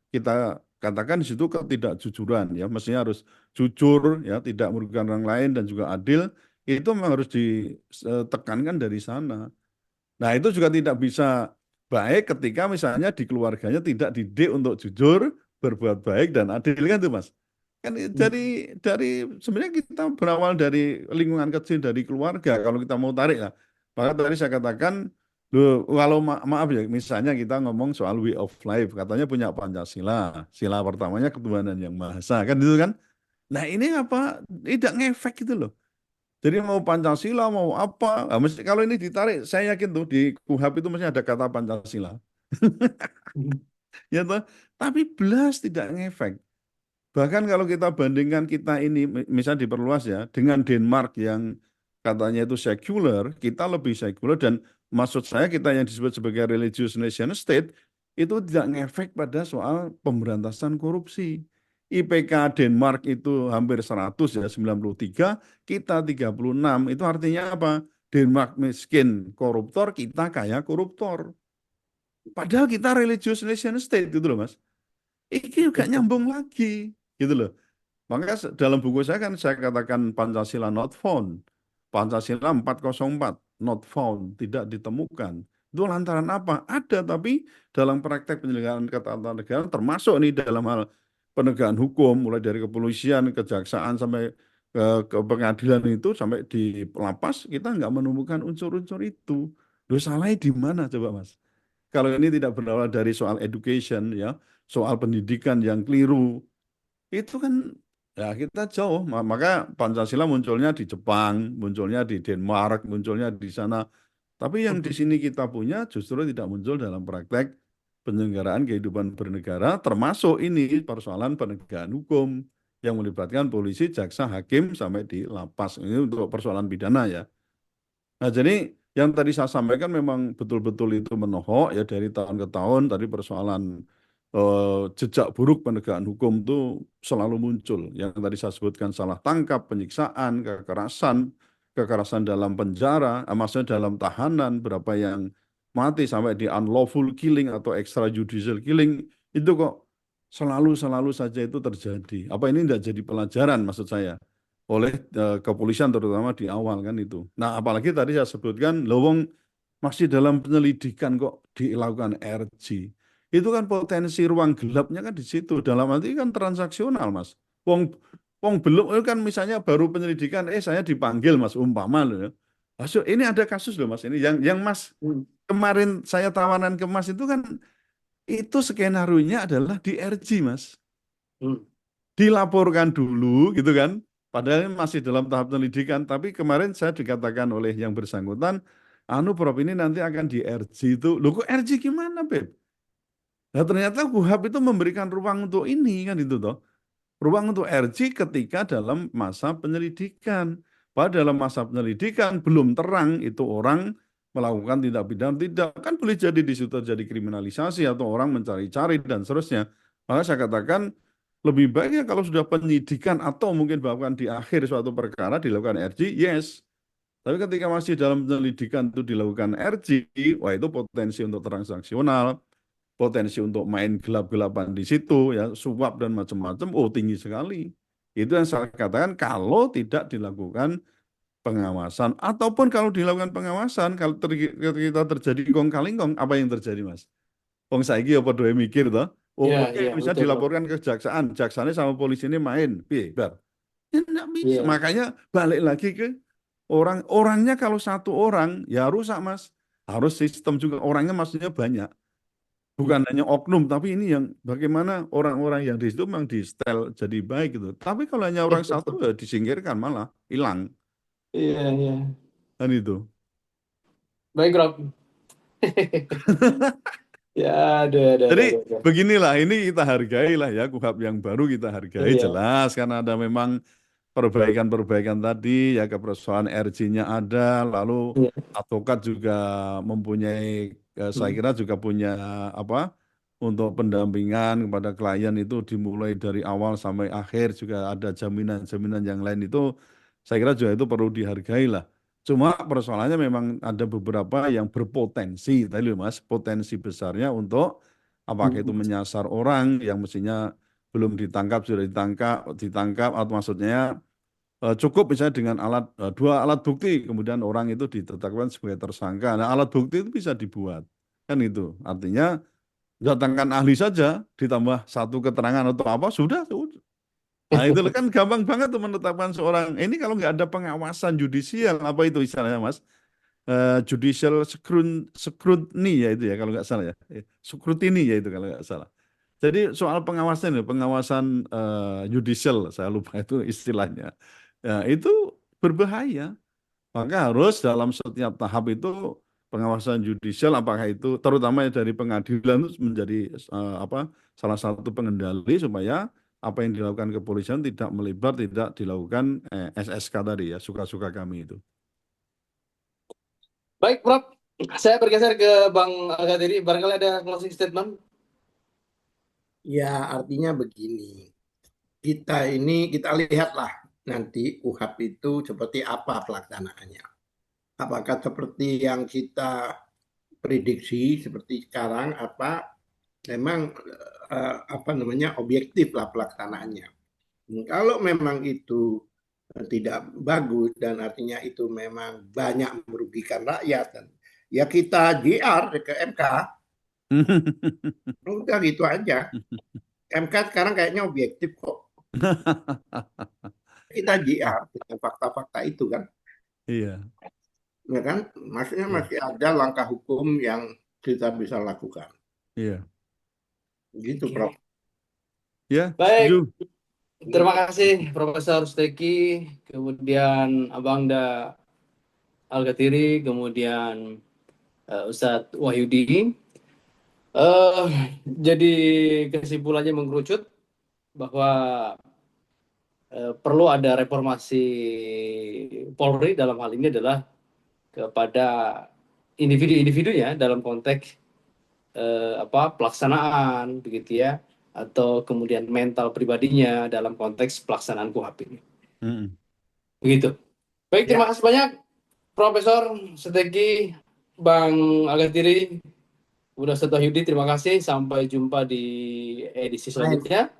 Speaker 1: kita katakan di situ ketidakjujuran ya. Mestinya harus jujur ya, tidak merugikan orang lain dan juga adil. Itu memang harus ditekankan dari sana. Nah, itu juga tidak bisa baik ketika misalnya di keluarganya tidak didik untuk jujur, berbuat baik dan adil kan tuh Mas. Kan dari sebenarnya kita berawal dari lingkungan kecil dari keluarga kalau kita mau tarik lah. Maka tadi saya katakan loh, kalau maaf ya misalnya kita ngomong soal way of life katanya punya Pancasila. Sila pertamanya ketuhanan yang Maha Esa kan itu kan. Nah, ini apa tidak ngefek gitu loh. Jadi mau Pancasila mau apa? Nah, mesti, kalau ini ditarik, saya yakin tuh di KUHP itu mesti ada kata Pancasila. Ya toh? Tapi belas tidak ngefek. Bahkan kalau kita bandingkan kita ini, misalnya diperluas ya, dengan Denmark yang katanya itu sekuler, kita lebih sekuler dan maksud saya kita yang disebut sebagai religious nation state itu tidak ngefek pada soal pemberantasan korupsi. IPK Denmark itu hampir 100 ya, 93, kita 36. Itu artinya apa? Denmark miskin koruptor, kita kaya koruptor. Padahal kita religious nation state gitu loh Mas. Ini juga nyambung lagi gitu loh. Makanya dalam buku saya kan saya katakan Pancasila not found. Pancasila 404 not found, tidak ditemukan. Itu lantaran apa? Ada tapi dalam praktek penyelenggaraan ketatanegaraan negara termasuk nih dalam hal penegakan hukum mulai dari kepolisian, kejaksaan sampai ke pengadilan itu sampai di lapas kita nggak menemukan unsur-unsur itu. Loh salahnya di mana coba Mas? Kalau ini tidak berawal dari soal education ya, soal pendidikan yang keliru, itu kan ya kita jauh. Maka Pancasila munculnya di Jepang, munculnya di Denmark, munculnya di sana. Tapi yang di sini kita punya justru tidak muncul dalam praktek penyelenggaraan kehidupan bernegara, termasuk ini persoalan penegakan hukum yang melibatkan polisi, jaksa, hakim sampai di lapas. Ini untuk persoalan pidana ya. Nah, jadi yang tadi saya sampaikan memang betul-betul itu menohok ya dari tahun ke tahun tadi persoalan jejak buruk penegakan hukum itu selalu muncul. Yang tadi saya sebutkan salah tangkap, penyiksaan, kekerasan dalam penjara, maksudnya dalam tahanan, berapa yang mati sampai di unlawful killing atau extrajudicial killing itu kok selalu saja itu terjadi. Apa ini tidak jadi pelajaran maksud saya? Oleh kepolisian terutama di awal kan itu. Nah, apalagi tadi saya sebutkan lowong masih dalam penyelidikan kok dilakukan RG. Itu kan potensi ruang gelapnya kan di situ. Dalam arti kan transaksional, Mas. Wong wong belum kan misalnya baru penyelidikan saya dipanggil Mas umpama loh ya. Masuk ini ada kasus loh Mas ini yang Mas kemarin saya tawanan ke Mas itu kan itu skenario-nya adalah di RG Mas. Dilaporkan dulu gitu kan. Padahal masih dalam tahap penyelidikan, tapi kemarin saya dikatakan oleh yang bersangkutan, Prof ini nanti akan di RG itu. Loh kok RG gimana, Beb? Nah ternyata KUHP itu memberikan ruang untuk ini kan itu toh. ruang untuk RJ ketika dalam masa penyelidikan. Padahal dalam masa penyelidikan belum terang itu orang melakukan tindak pidana, tidak. Kan boleh jadi di situ terjadi kriminalisasi atau orang mencari-cari dan seterusnya. Maka saya katakan lebih baik ya kalau sudah penyidikan atau mungkin bahkan di akhir suatu perkara dilakukan RJ, yes. Tapi ketika masih dalam penyelidikan itu dilakukan RJ, wah itu potensi untuk transaksional, potensi untuk main gelap-gelapan di situ, ya suap dan macam-macam, oh tinggi sekali. Itu yang saya katakan kalau tidak dilakukan pengawasan, ataupun kalau dilakukan pengawasan, kalau kita terjadi kong-kali-kong, apa yang terjadi, Mas? Wong saiki apa doe mikir toh? Oh,
Speaker 2: Iya,
Speaker 1: oke,
Speaker 2: iya,
Speaker 1: bisa
Speaker 2: betul, Prof.
Speaker 1: dilaporkan ke kejaksaan, jaksaannya sama polisi ini main, piye, bar. Ya enggak bisa.
Speaker 2: Iya.
Speaker 1: Makanya balik lagi ke orangnya kalau satu orang ya rusak, Mas. Harus sistem juga, orangnya maksudnya banyak. Bukan hanya oknum, tapi ini yang bagaimana orang-orang yang di situ memang di setel jadi baik gitu. Tapi kalau hanya orang satu ya disingkirkan malah hilang
Speaker 2: Iya, iya.
Speaker 1: kan itu.
Speaker 2: Baik, Prof. Ya, aduh.
Speaker 1: Jadi beginilah, ini kita hargai lah ya, KUHP yang baru kita hargai,
Speaker 2: Iya.
Speaker 1: jelas karena ada memang perbaikan-perbaikan tadi ya, kepersoalan RJ-nya ada, lalu
Speaker 2: Iya.
Speaker 1: advokat juga mempunyai, saya kira juga punya apa, untuk pendampingan kepada klien itu dimulai dari awal sampai akhir, juga ada jaminan-jaminan yang lain itu, saya kira juga itu perlu dihargai lah. Cuma persoalannya memang ada beberapa yang berpotensi, tadi loh Mas, potensi besarnya untuk apakah itu menyasar orang yang mestinya belum ditangkap, sudah ditangkap atau maksudnya cukup misalnya dengan dua alat bukti, kemudian orang itu ditetapkan sebagai tersangka. Nah, alat bukti itu bisa dibuat, kan itu. Artinya datangkan ahli saja, ditambah satu keterangan atau apa, sudah. Nah, itu kan gampang banget tuh menetapkan seorang. Ini kalau nggak ada pengawasan judicial, apa itu istilahnya, Mas? Judicial scrutiny ya itu ya, kalau nggak salah ya. Scrutiny ya itu kalau nggak salah. Jadi soal pengawasan ya, pengawasan judicial, saya lupa itu istilahnya. Ya, itu berbahaya. Maka harus dalam setiap tahap itu pengawasan judicial, apakah itu terutama dari pengadilan itu menjadi salah satu pengendali supaya apa yang dilakukan kepolisian tidak melebar, tidak dilakukan SSK tadi ya, suka-suka kami itu.
Speaker 2: Baik, Prof. Saya bergeser ke Bang Algatiri. Barangkali ada closing statement.
Speaker 5: Ya, artinya begini. Kita lihatlah nanti KUHP itu seperti apa pelaksanaannya. Apakah seperti yang kita prediksi seperti sekarang, apa memang objektif lah pelaksanaannya. Kalau memang itu tidak bagus dan artinya itu memang banyak merugikan rakyat, dan ya kita JR ke MK. Udah gitu aja. MK sekarang kayaknya objektif kok. Kita JR dengan fakta-fakta itu kan.
Speaker 1: Iya.
Speaker 5: Ya kan? Maksudnya masih ada langkah hukum yang kita bisa lakukan.
Speaker 1: Iya.
Speaker 5: Gitu, Prof.
Speaker 1: Ya,
Speaker 2: Baik.
Speaker 1: setuju.
Speaker 2: Terima kasih Profesor Steki, kemudian Abangda Algatiri, kemudian Ustadz Wahyudi. Jadi kesimpulannya mengerucut bahwa perlu ada reformasi Polri dalam hal ini adalah kepada individu-individunya dalam konteks pelaksanaan begitu ya, atau kemudian mental pribadinya dalam konteks pelaksanaan KUHP ini. Begitu. Baik, terima kasih banyak Profesor Steki, Bang Algatiri, Ustadz Wahyudi, terima kasih. Sampai jumpa di edisi selanjutnya.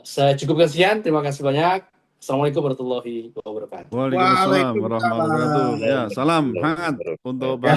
Speaker 2: Saya cukupkan sekian. Terima kasih banyak. Assalamualaikum warahmatullahi wabarakatuh.
Speaker 1: Waalaikumsalam warahmatullahi wabarakatuh. Ya, salam hangat untuk